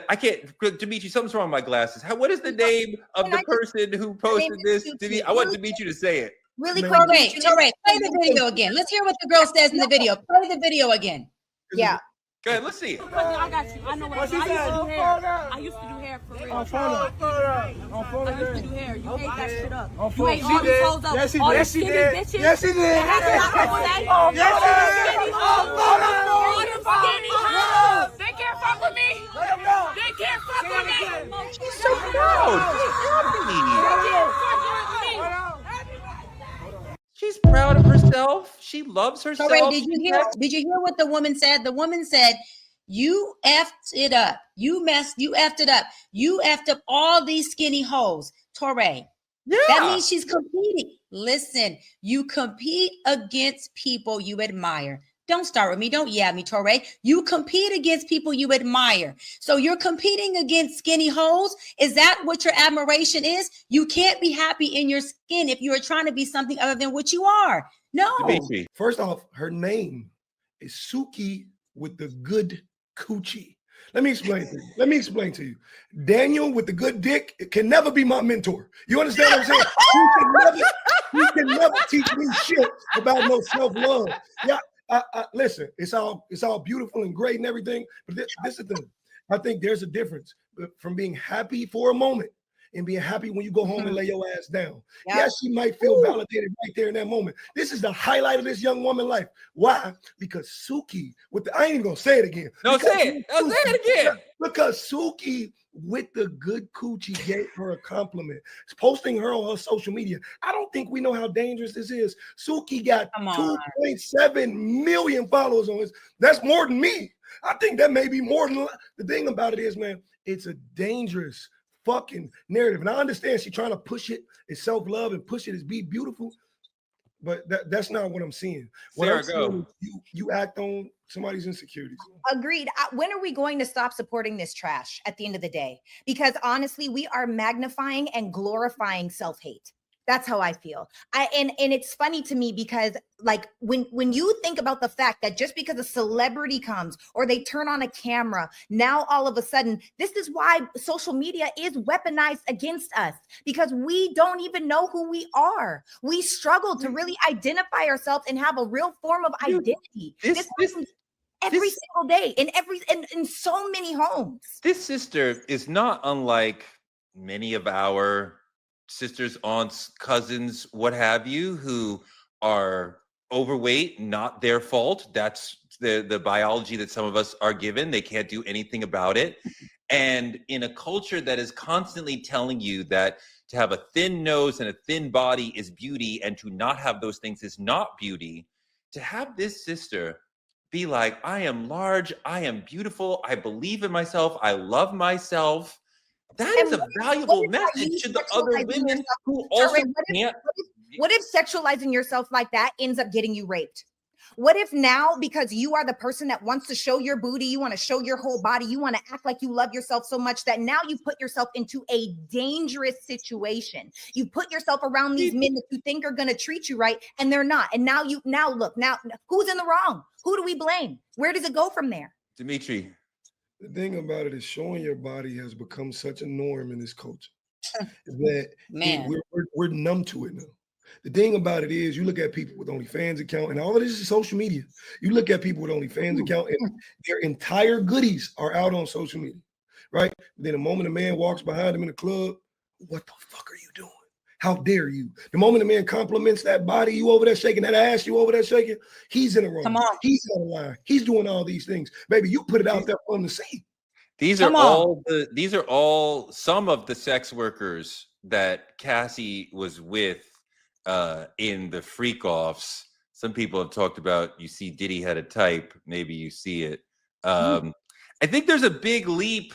I can't, Dimitri, something's wrong with my glasses. What is the name of the person who posted this? I want Dimitri to say it. Really quick, Torey, play the video again. Let's hear what the girl says in the video. Play the video again. Yeah. Go ahead, let's see. I got you. I know what I used to do hair. I used to do hair for real. I used to do hair. You ate that shit up. You ate all these hoes up. Yes, she all did. these skinny bitches. Yes, she did. That's not what I say. All the skinny hoes. All the skinny hoes. They can't fuck with me. They can't fuck with me. She's so proud. She's proud of herself. She loves herself. Torey, did you hear what the woman said? The woman said, you effed it up. You effed it up. You effed up all these skinny hoes. Torey. Yeah. That means she's competing. Listen, you compete against people you admire. Don't start with me. Don't yab me, Torey. You compete against people you admire. So you're competing against skinny hoes. Is that what your admiration is? You can't be happy in your skin if you are trying to be something other than what you are. No. First off, her name is Suki with the good coochie. Let me explain to you. Daniel with the good dick can never be my mentor. You understand what I'm saying? He can never teach me shit about no self-love. Yeah. Listen, it's all beautiful and great and everything, but this is the thing. I think there's a difference from being happy for a moment and being happy when you go home and lay your ass down. Yeah. Yes, she might feel validated right there in that moment. This is the highlight of this young woman's life. Why? Because Suki I ain't even gonna say it again. No, say it again. Because Suki with the good coochie gave her a compliment. Posting her on her social media. I don't think we know how dangerous this is. Suki got 2.7 million followers on this. That's more than me. I think that may be more than the thing about it is, man, it's a dangerous fucking narrative. And I understand she's trying to push it as self-love and push it as be beautiful, but that's not what I'm seeing. What I'm seeing is you act on somebody's insecurities. Agreed. When are we going to stop supporting this trash at the end of the day? Because honestly, we are magnifying and glorifying self-hate. That's how I feel. And it's funny to me because like when you think about the fact that just because a celebrity comes or they turn on a camera, now all of a sudden, this is why social media is weaponized against us, because we don't even know who we are. We struggle to really identify ourselves and have a real form of identity. This happens every single day in so many homes. This sister is not unlike many of our sisters, aunts, cousins, what have you, who are overweight, not their fault. That's the biology that some of us are given. They can't do anything about it. And in a culture that is constantly telling you that to have a thin nose and a thin body is beauty, and to not have those things is not beauty, to have this sister be like, I am large, I am beautiful, I believe in myself, I love myself. That is a valuable message to the other women who also can't. What if sexualizing yourself like that ends up getting you raped? What if now, because you are the person that wants to show your booty, you want to show your whole body, you want to act like you love yourself so much that now you put yourself into a dangerous situation. You put yourself around these men that you think are going to treat you right, and they're not. And now look, who's in the wrong? Who do we blame? Where does it go from there? Dimitri. The thing about it is showing your body has become such a norm in this culture that we're numb to it now. The thing about it is you look at people with OnlyFans account, and all of this is social media. You look at people with OnlyFans account and their entire goodies are out on social media, right? But then the moment a man walks behind them in the club, what the fuck are you doing? How dare you? The moment a man compliments that body, you over there shaking that ass, you over there shaking, he's in the wrong. Come on. He's on the line. He's doing all these things. Baby, you put it out there for him to see. These are all some of the sex workers that Cassie was with in the freak offs. Some people have talked about, you see Diddy had a type, maybe you see it. I think there's a big leap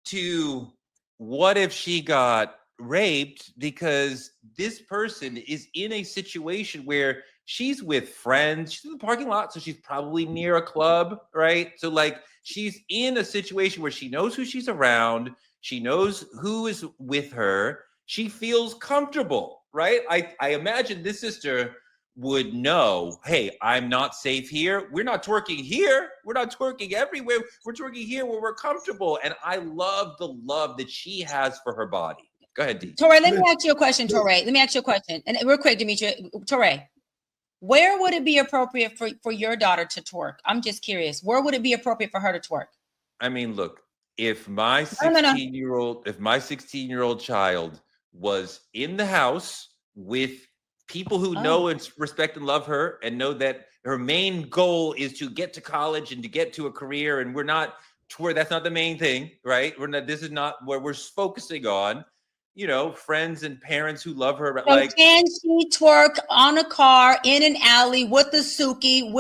to what if she got raped, because this person is in a situation where she's with friends, she's in the parking lot, so she's probably near a club, right? So like she's in a situation where she knows who she's around, she knows who is with her, she feels comfortable, right? I imagine this sister would know, hey, I'm not safe here. We're not twerking here. We're not twerking everywhere. We're twerking here where we're comfortable. And I love the love that she has for her body. Go ahead, D. Torey, let me ask you a question, Torey. Let me ask you a question. And real quick, Dimitri, Torey. Where would it be appropriate for your daughter to twerk? I'm just curious. Where would it be appropriate for her to twerk? I mean, look, if my No. 16-year-old child was in the house with people who know and respect and love her and know that her main goal is to get to college and to get to a career, and that's not the main thing, right? This is not where we're focusing on, friends and parents who love her. So can she twerk on a car in an alley with the Suki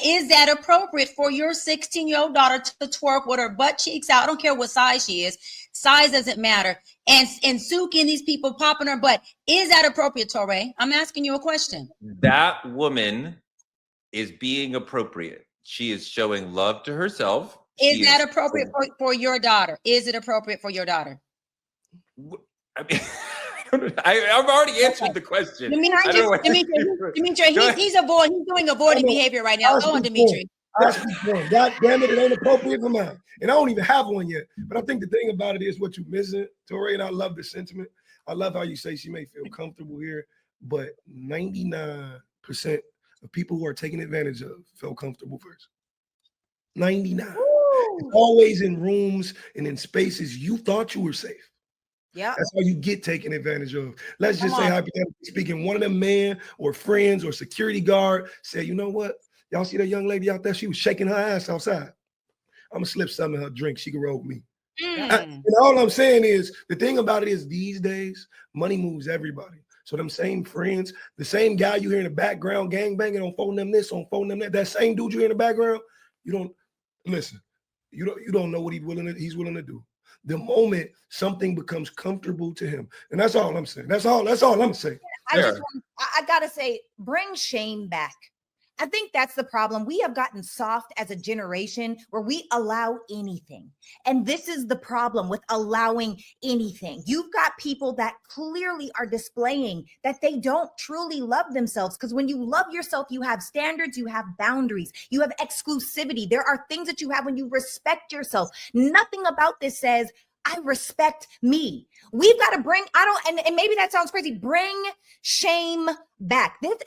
is that appropriate for your 16-year-old daughter to twerk with her butt cheeks out? I don't care what size she is. Size doesn't matter. And Suki and these people popping her butt. Is that appropriate, Torey? I'm asking you a question. That woman is being appropriate. She is showing love to herself. Is that appropriate for your daughter? Is it appropriate for your daughter? I mean, I've already answered the question. Dimitri, he's doing avoiding behavior right now. Go on, Dimitri. God damn it ain't appropriate for mine. And I don't even have one yet. But I think the thing about it is what you're missing, Torey, and I love the sentiment. I love how you say she may feel comfortable here, but 99% of people who are taken advantage of felt comfortable first. 99. It's always in rooms and in spaces you thought you were safe. Yeah, that's how you get taken advantage of. Let's just say, hypothetically speaking, one of them men or friends or security guard said, you know what? Y'all see that young lady out there? She was shaking her ass outside. I'm gonna slip something in her drink. She can roll with me. And all I'm saying is, the thing about it is these days, money moves everybody. So them same friends, the same guy you hear in the background gangbanging on phone them this, on phone them that same dude you hear in the background, you don't know what he's willing to do. The moment something becomes comfortable to him. And that's all I'm saying. That's all I'm saying. I gotta say, bring shame back. I think that's the problem. We have gotten soft as a generation where we allow anything. And this is the problem with allowing anything. You've got people that clearly are displaying that they don't truly love themselves. Because when you love yourself, you have standards, you have boundaries, you have exclusivity. There are things that you have when you respect yourself. Nothing about this says, I respect me. We've got to bring, and maybe that sounds crazy, bring shame back. This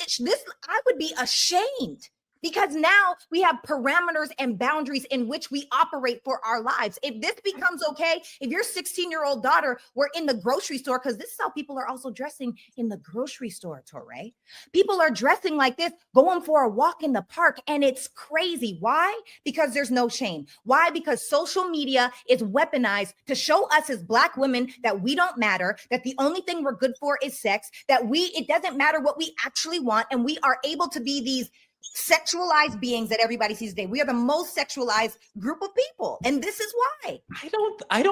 I would be ashamed, because now we have parameters and boundaries in which we operate for our lives. If this becomes okay, if your 16-year-old daughter were in the grocery store, because this is how people are also dressing in the grocery store, Torey. People are dressing like this, going for a walk in the park, and it's crazy. Why? Because there's no shame. Why? Because social media is weaponized to show us as Black women that we don't matter, that the only thing we're good for is sex, that it doesn't matter what we actually want, and we are able to be these sexualized beings that everybody sees today. We are the most sexualized group of people, and this is why. I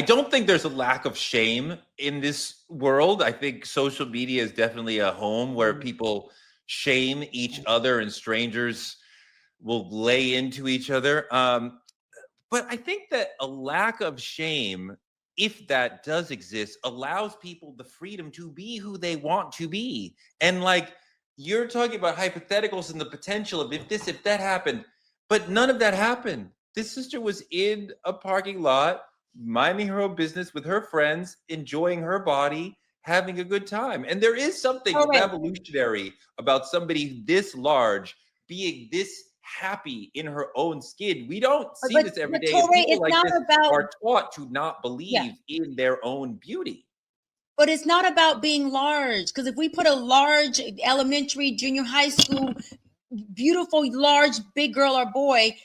don't think there's a lack of shame in this world. I think social media is definitely a home where people shame each other and strangers will lay into each other. But I think that a lack of shame, if that does exist, allows people the freedom to be who they want to be. And you're talking about hypotheticals and the potential of if that happened, but none of that happened. This sister was in a parking lot, minding her own business with her friends, enjoying her body, having a good time. And there is something revolutionary about somebody this large being this happy in her own skin. We don't see this every day. Torey, people like this are taught to not believe in their own beauty. But it's not about being large, because if we put a large elementary, junior high school, beautiful, large, big girl or boy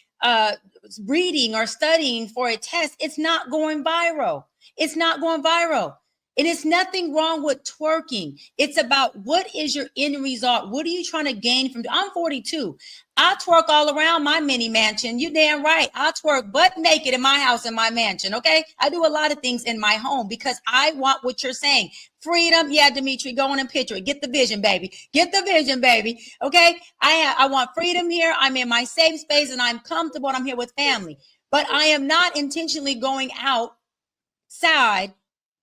reading or studying for a test, it's not going viral. It's not going viral. And it's nothing wrong with twerking. It's about what is your end result? What are you trying to gain from? I'm 42. I twerk all around my mini mansion. You damn right. I twerk butt naked in my house, in my mansion. Okay. I do a lot of things in my home because I want what you're saying. Freedom. Yeah, Dimitri, go on and picture it. Get the vision, baby. Get the vision, baby. Okay. I want freedom here. I'm in my safe space and I'm comfortable and I'm here with family. But I am not intentionally going outside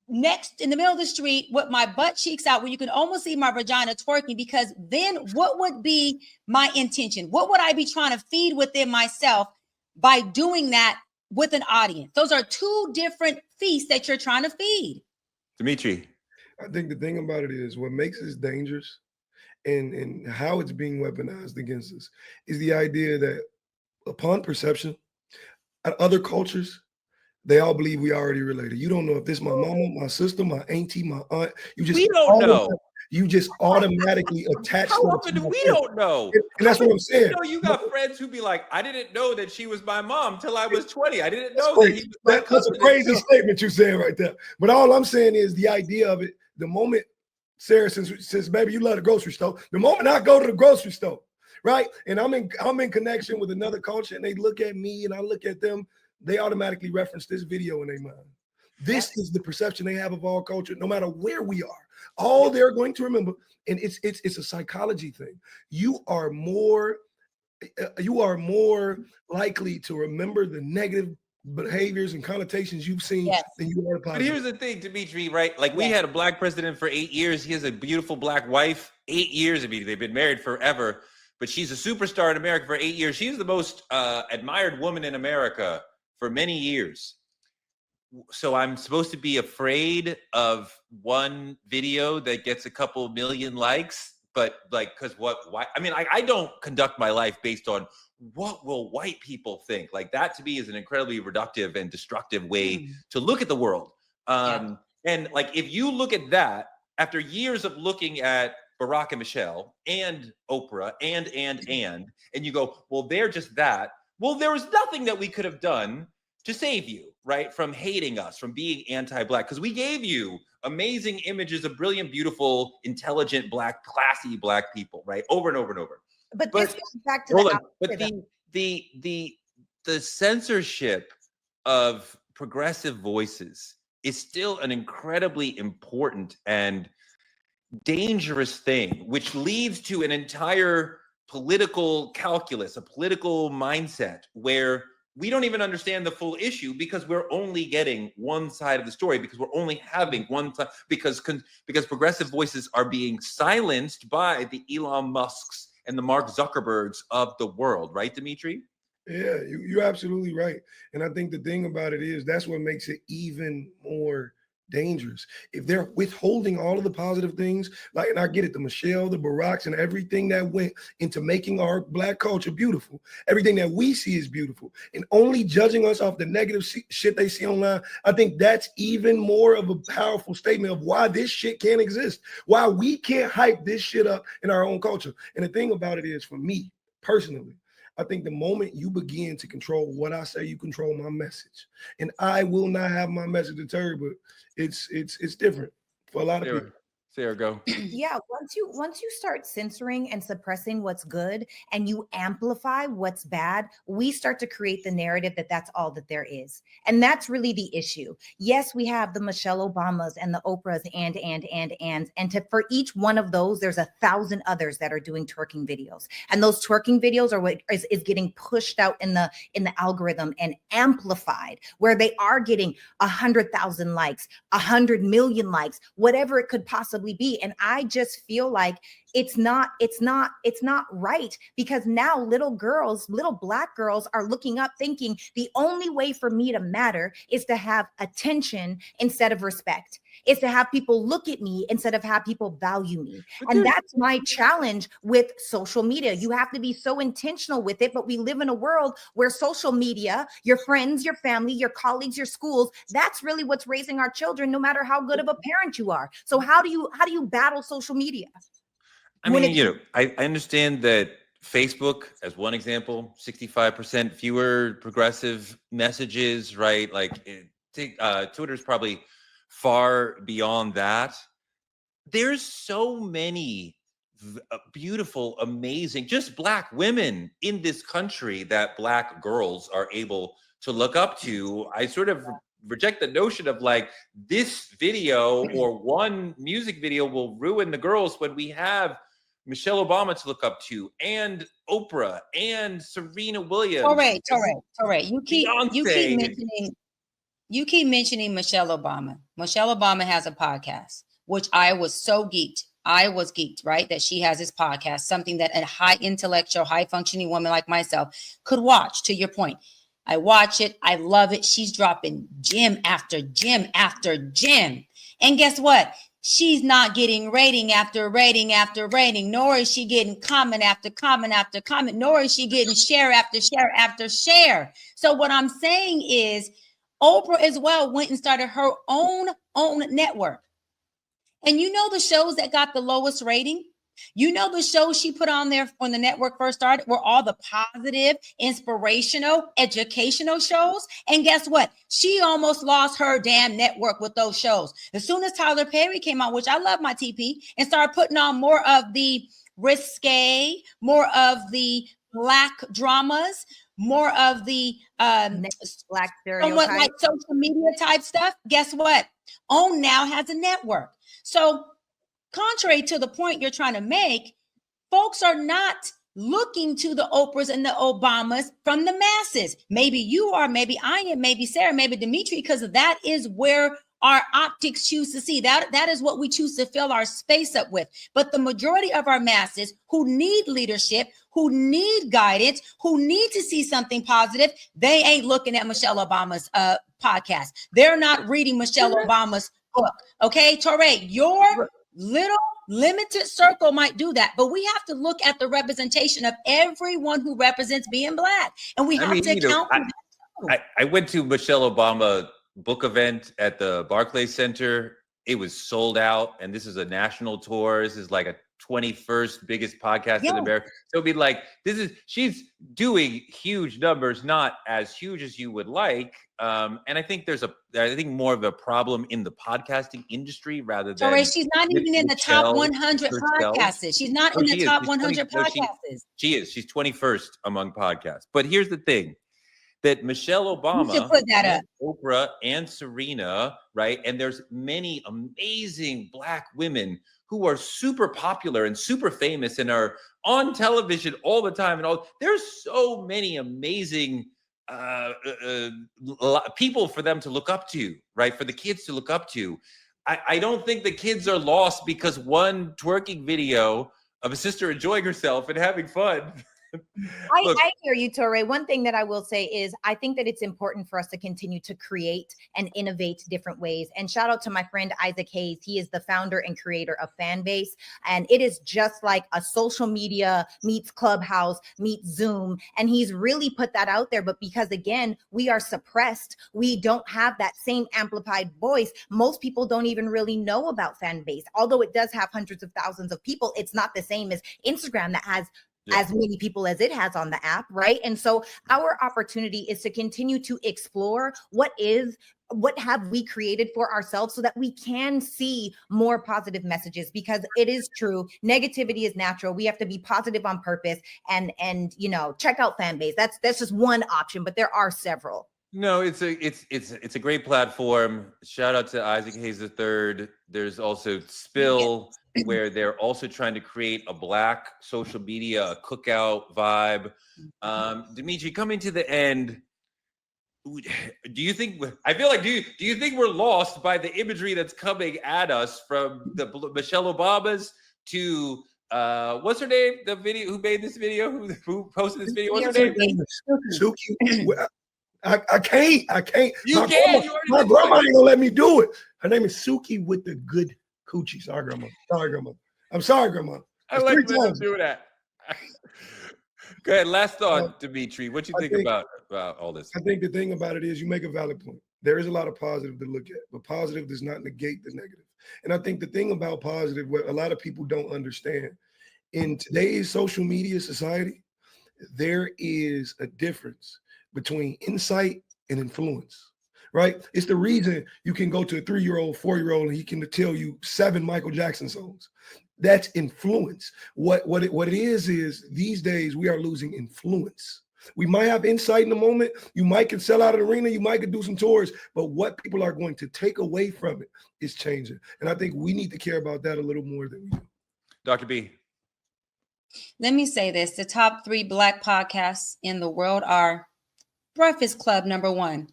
next in the middle of the street with my butt cheeks out where you can almost see my vagina twerking, because then what would be my intention? What would I be trying to feed within myself by doing that with an audience? Those are two different feasts that you're trying to feed. Dimitri. I think the thing about it is what makes this dangerous and how it's being weaponized against us is the idea that upon perception, other cultures, they all believe we already related. You don't know if this is my mama, my sister, my auntie, my aunt. We don't know. You just automatically attach How them often to do my we friend. don't know? And that's what I'm saying. You know, you got friends who be like, I didn't know that she was my mom till I was 20. I didn't know that he was my That's cousin. a crazy statement you're saying right there. But all I'm saying is the idea of it, the moment Sarah says, baby, you love the grocery store. The moment I go to the grocery store, right? And I'm in connection with another culture and they look at me and I look at them, they automatically reference this video in their mind. This is the perception they have of our culture, no matter where we are. All they're going to remember, and it's a psychology thing. You are more likely to remember the negative behaviors and connotations you've seen than you are positive. But here's the thing, Dimitri, right? Like we had a black president for 8 years. He has a beautiful black wife. 8 years. I mean, they've been married forever, but she's a superstar in America for 8 years. She's the most admired woman in America for many years. So I'm supposed to be afraid of one video that gets a couple million likes, but like, because why? I mean, I don't conduct my life based on what will white people think. Like that to me is an incredibly reductive and destructive way to look at the world. And like, if you look at that after years of looking at Barack and Michelle and Oprah and you go, well, they're just that. Well, there was nothing that we could have done to save you, right? From hating us, from being anti-black, because we gave you amazing images of brilliant, beautiful, intelligent, black, classy black people, right? Over and over and over. But this goes back to the censorship of progressive voices is still an incredibly important and dangerous thing, which leads to an entire political calculus, a political mindset where we don't even understand the full issue because we're only getting one side of the story, because we're only having one side, because progressive voices are being silenced by the Elon Musks and the Mark Zuckerbergs of the world, right, Dimitri? Yeah, you're absolutely right. And I think the thing about it is that's what makes it even more dangerous. If they're withholding all of the positive things, like, and I get it, the Michelle, the Baracks, and everything that went into making our black culture beautiful, everything that we see is beautiful, and only judging us off the negative shit they see online, I think that's even more of a powerful statement of why this shit can't exist, why we can't hype this shit up in our own culture. And the thing about it is, for me personally, I think the moment you begin to control what I say, you control my message. And I will not have my message deterred, but it's different for a lot of people. Sarah, go. Yeah, once you start censoring and suppressing what's good and you amplify what's bad, we start to create the narrative that that's all that there is. And that's really the issue. Yes, we have the Michelle Obamas and the Oprahs and for each one of those, there's 1,000 others that are doing twerking videos. And those twerking videos are what is getting pushed out in the algorithm and amplified, where they are getting 100,000 likes, 100 million likes, whatever it could possibly be. And I just feel like it's not right, because now little black girls are looking up thinking the only way for me to matter is to have attention instead of respect, is to have people look at me instead of have people value me. And that's my challenge with social media. You have to be so intentional with it, but we live in a world where social media, your friends, your family, your colleagues, your schools, that's really what's raising our children, no matter how good of a parent you are. So how do you battle social media? I mean, I understand that Facebook, as one example, 65% fewer progressive messages, right? Like Twitter's probably far beyond that. There's so many beautiful, amazing, just black women in this country that black girls are able to look up to. I sort of reject the notion of like this video or one music video will ruin the girls when we have Michelle Obama to look up to, and Oprah, and Serena Williams. All right. You keep mentioning Michelle Obama. Michelle Obama has a podcast, which I was so geeked. I was geeked, right? That she has this podcast, something that a high intellectual, high functioning woman like myself could watch, to your point. I watch it. I love it. She's dropping gem after gem after gem. And guess what? she's not getting rating after rating after rating, nor is she getting comment after comment after comment, nor is she getting share after share after share. So what I'm saying is Oprah as well went and started her own network. And you know the shows that got the lowest rating? You know the shows she put on there when the network first started were all the positive, inspirational, educational shows. And guess what? She almost lost her damn network with those shows. As soon as Tyler Perry came out, which I love my TP, and started putting on more of the risque, more of the Black dramas, more of the Black somewhat like social media type stuff, guess what? OWN now has a network. So contrary to the point you're trying to make, folks are not looking to the Oprahs and the Obamas from the masses. Maybe you are, maybe I am, maybe Sarah, maybe Dimitri, because that is where our optics choose to see. That is what we choose to fill our space up with. But the majority of our masses who need leadership, who need guidance, who need to see something positive, they ain't looking at Michelle Obama's podcast. They're not reading Michelle Obama's book. Okay, Torey, your little limited circle might do that, but we have to look at the representation of everyone who represents being Black, and we have to account for that. I went to Michelle Obama book event at the Barclays Center. It was sold out, and this is a national tour. This is like a 21st biggest podcast in America. So it'd be like, she's doing huge numbers, not as huge as you would like. And I think I think more of a problem in the podcasting industry rather than. Torey, she's not even in the top 100 podcasts. She's not in the top 100 podcasts. She is. She's 21st among podcasts. But here's the thing. That Michelle Obama, put that up. Oprah, and Serena, right? And there's many amazing Black women who are super popular and super famous and are on television all the time. And there's so many amazing people for them to look up to, right? For the kids to look up to. I don't think the kids are lost because one twerking video of a sister enjoying herself and having fun. I hear you, Torey. One thing that I will say is I think that it's important for us to continue to create and innovate different ways. And shout out to my friend Isaac Hayes. He is the founder and creator of Fanbase. And it is just like a social media meets Clubhouse, meets Zoom. And he's really put that out there. But because, again, we are suppressed, we don't have that same amplified voice. Most people don't even really know about Fanbase. Although it does have hundreds of thousands of people, it's not the same as Instagram that has as many people as it has on the app, right? And so our opportunity is to continue to explore what have we created for ourselves so that we can see more positive messages, because it is true. Negativity is natural. We have to be positive on purpose and check out Fanbase. That's just one option, but there are several. No, it's a great platform. Shout out to Isaac Hayes III. There's also Spill, where they're also trying to create a Black social media, a cookout vibe. Dimitri, coming to the end, do you think we're lost by the imagery that's coming at us from the Michelle Obamas to what's her name? The video who made this video, who posted this video? What's her name? Suki. I can't. My grandma ain't gonna let me do it. Her name is Suki with the good coochie. Sorry, grandma. I'm sorry, grandma. I like to do that. Go ahead. Last thought, Dimitri. What you think about all this? I think the thing about it is you make a valid point. There is a lot of positive to look at, but positive does not negate the negative. And I think the thing about positive, what a lot of people don't understand, in today's social media society, there is a difference between insight and influence, right? It's the reason you can go to a 3-year-old, 4-year-old, and he can tell you 7 Michael Jackson songs. That's influence. What it is these days we are losing influence. We might have insight in the moment. You might can sell out an arena. You might can do some tours, but what people are going to take away from it is changing. And I think we need to care about that a little more than we do. Dr. B. Let me say this. The top 3 Black podcasts in the world are Breakfast Club, number 1,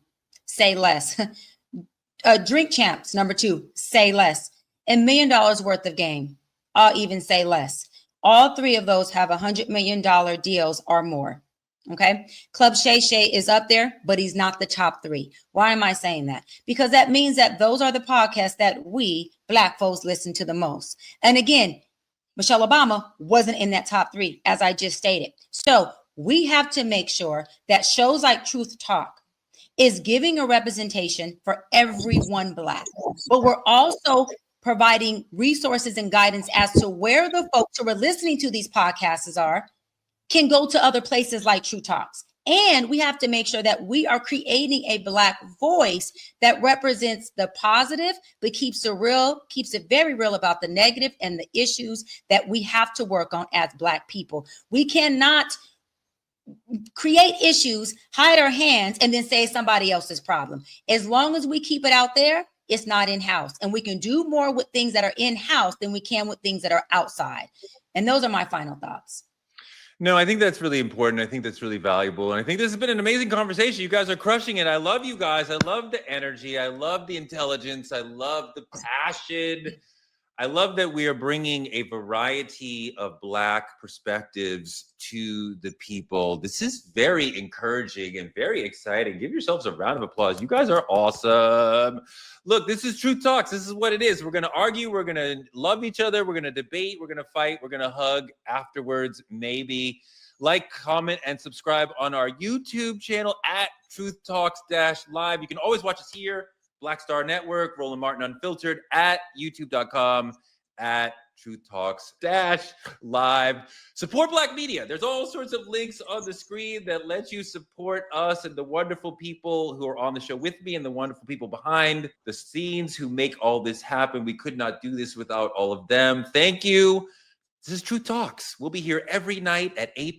Say Less. Drink Champs, number 2, Say Less. And $1 million worth of game, I'll even say less. All 3 of those have $100 million deals or more. Okay. Club Shay Shay is up there, but he's not the top 3. Why am I saying that? Because that means that those are the podcasts that we Black folks listen to the most. And again, Michelle Obama wasn't in that top 3, as I just stated. So we have to make sure that shows like Truth Talk is giving a representation for everyone Black, but we're also providing resources and guidance as to where the folks who are listening to these podcasts can go to other places like True Talks. And we have to make sure that we are creating a Black voice that represents the positive, but keeps it very real about the negative and the issues that we have to work on as Black people. We cannot create issues, hide our hands, and then say somebody else's problem. As long as we keep it out there, it's not in-house. And we can do more with things that are in-house than we can with things that are outside. And those are my final thoughts. No, I think that's really important. I think that's really valuable. And I think this has been an amazing conversation. You guys are crushing it. I love you guys. I love the energy. I love the intelligence. I love the passion. I love that we are bringing a variety of Black perspectives to the people. This is very encouraging and very exciting. Give yourselves a round of applause. You guys are awesome. Look, this is Truth Talks. This is what it is. We're going to argue. We're going to love each other. We're going to debate. We're going to fight. We're going to hug afterwards, maybe. Like, comment, and subscribe on our YouTube channel at TruthTalks-Live. You can always watch us here. Black Star Network, Roland Martin Unfiltered, at youtube.com, at Truth Talks-Live. Support Black media. There's all sorts of links on the screen that let you support us and the wonderful people who are on the show with me and the wonderful people behind the scenes who make all this happen. We could not do this without all of them. Thank you. This is Truth Talks. We'll be here every night at 8 p.m.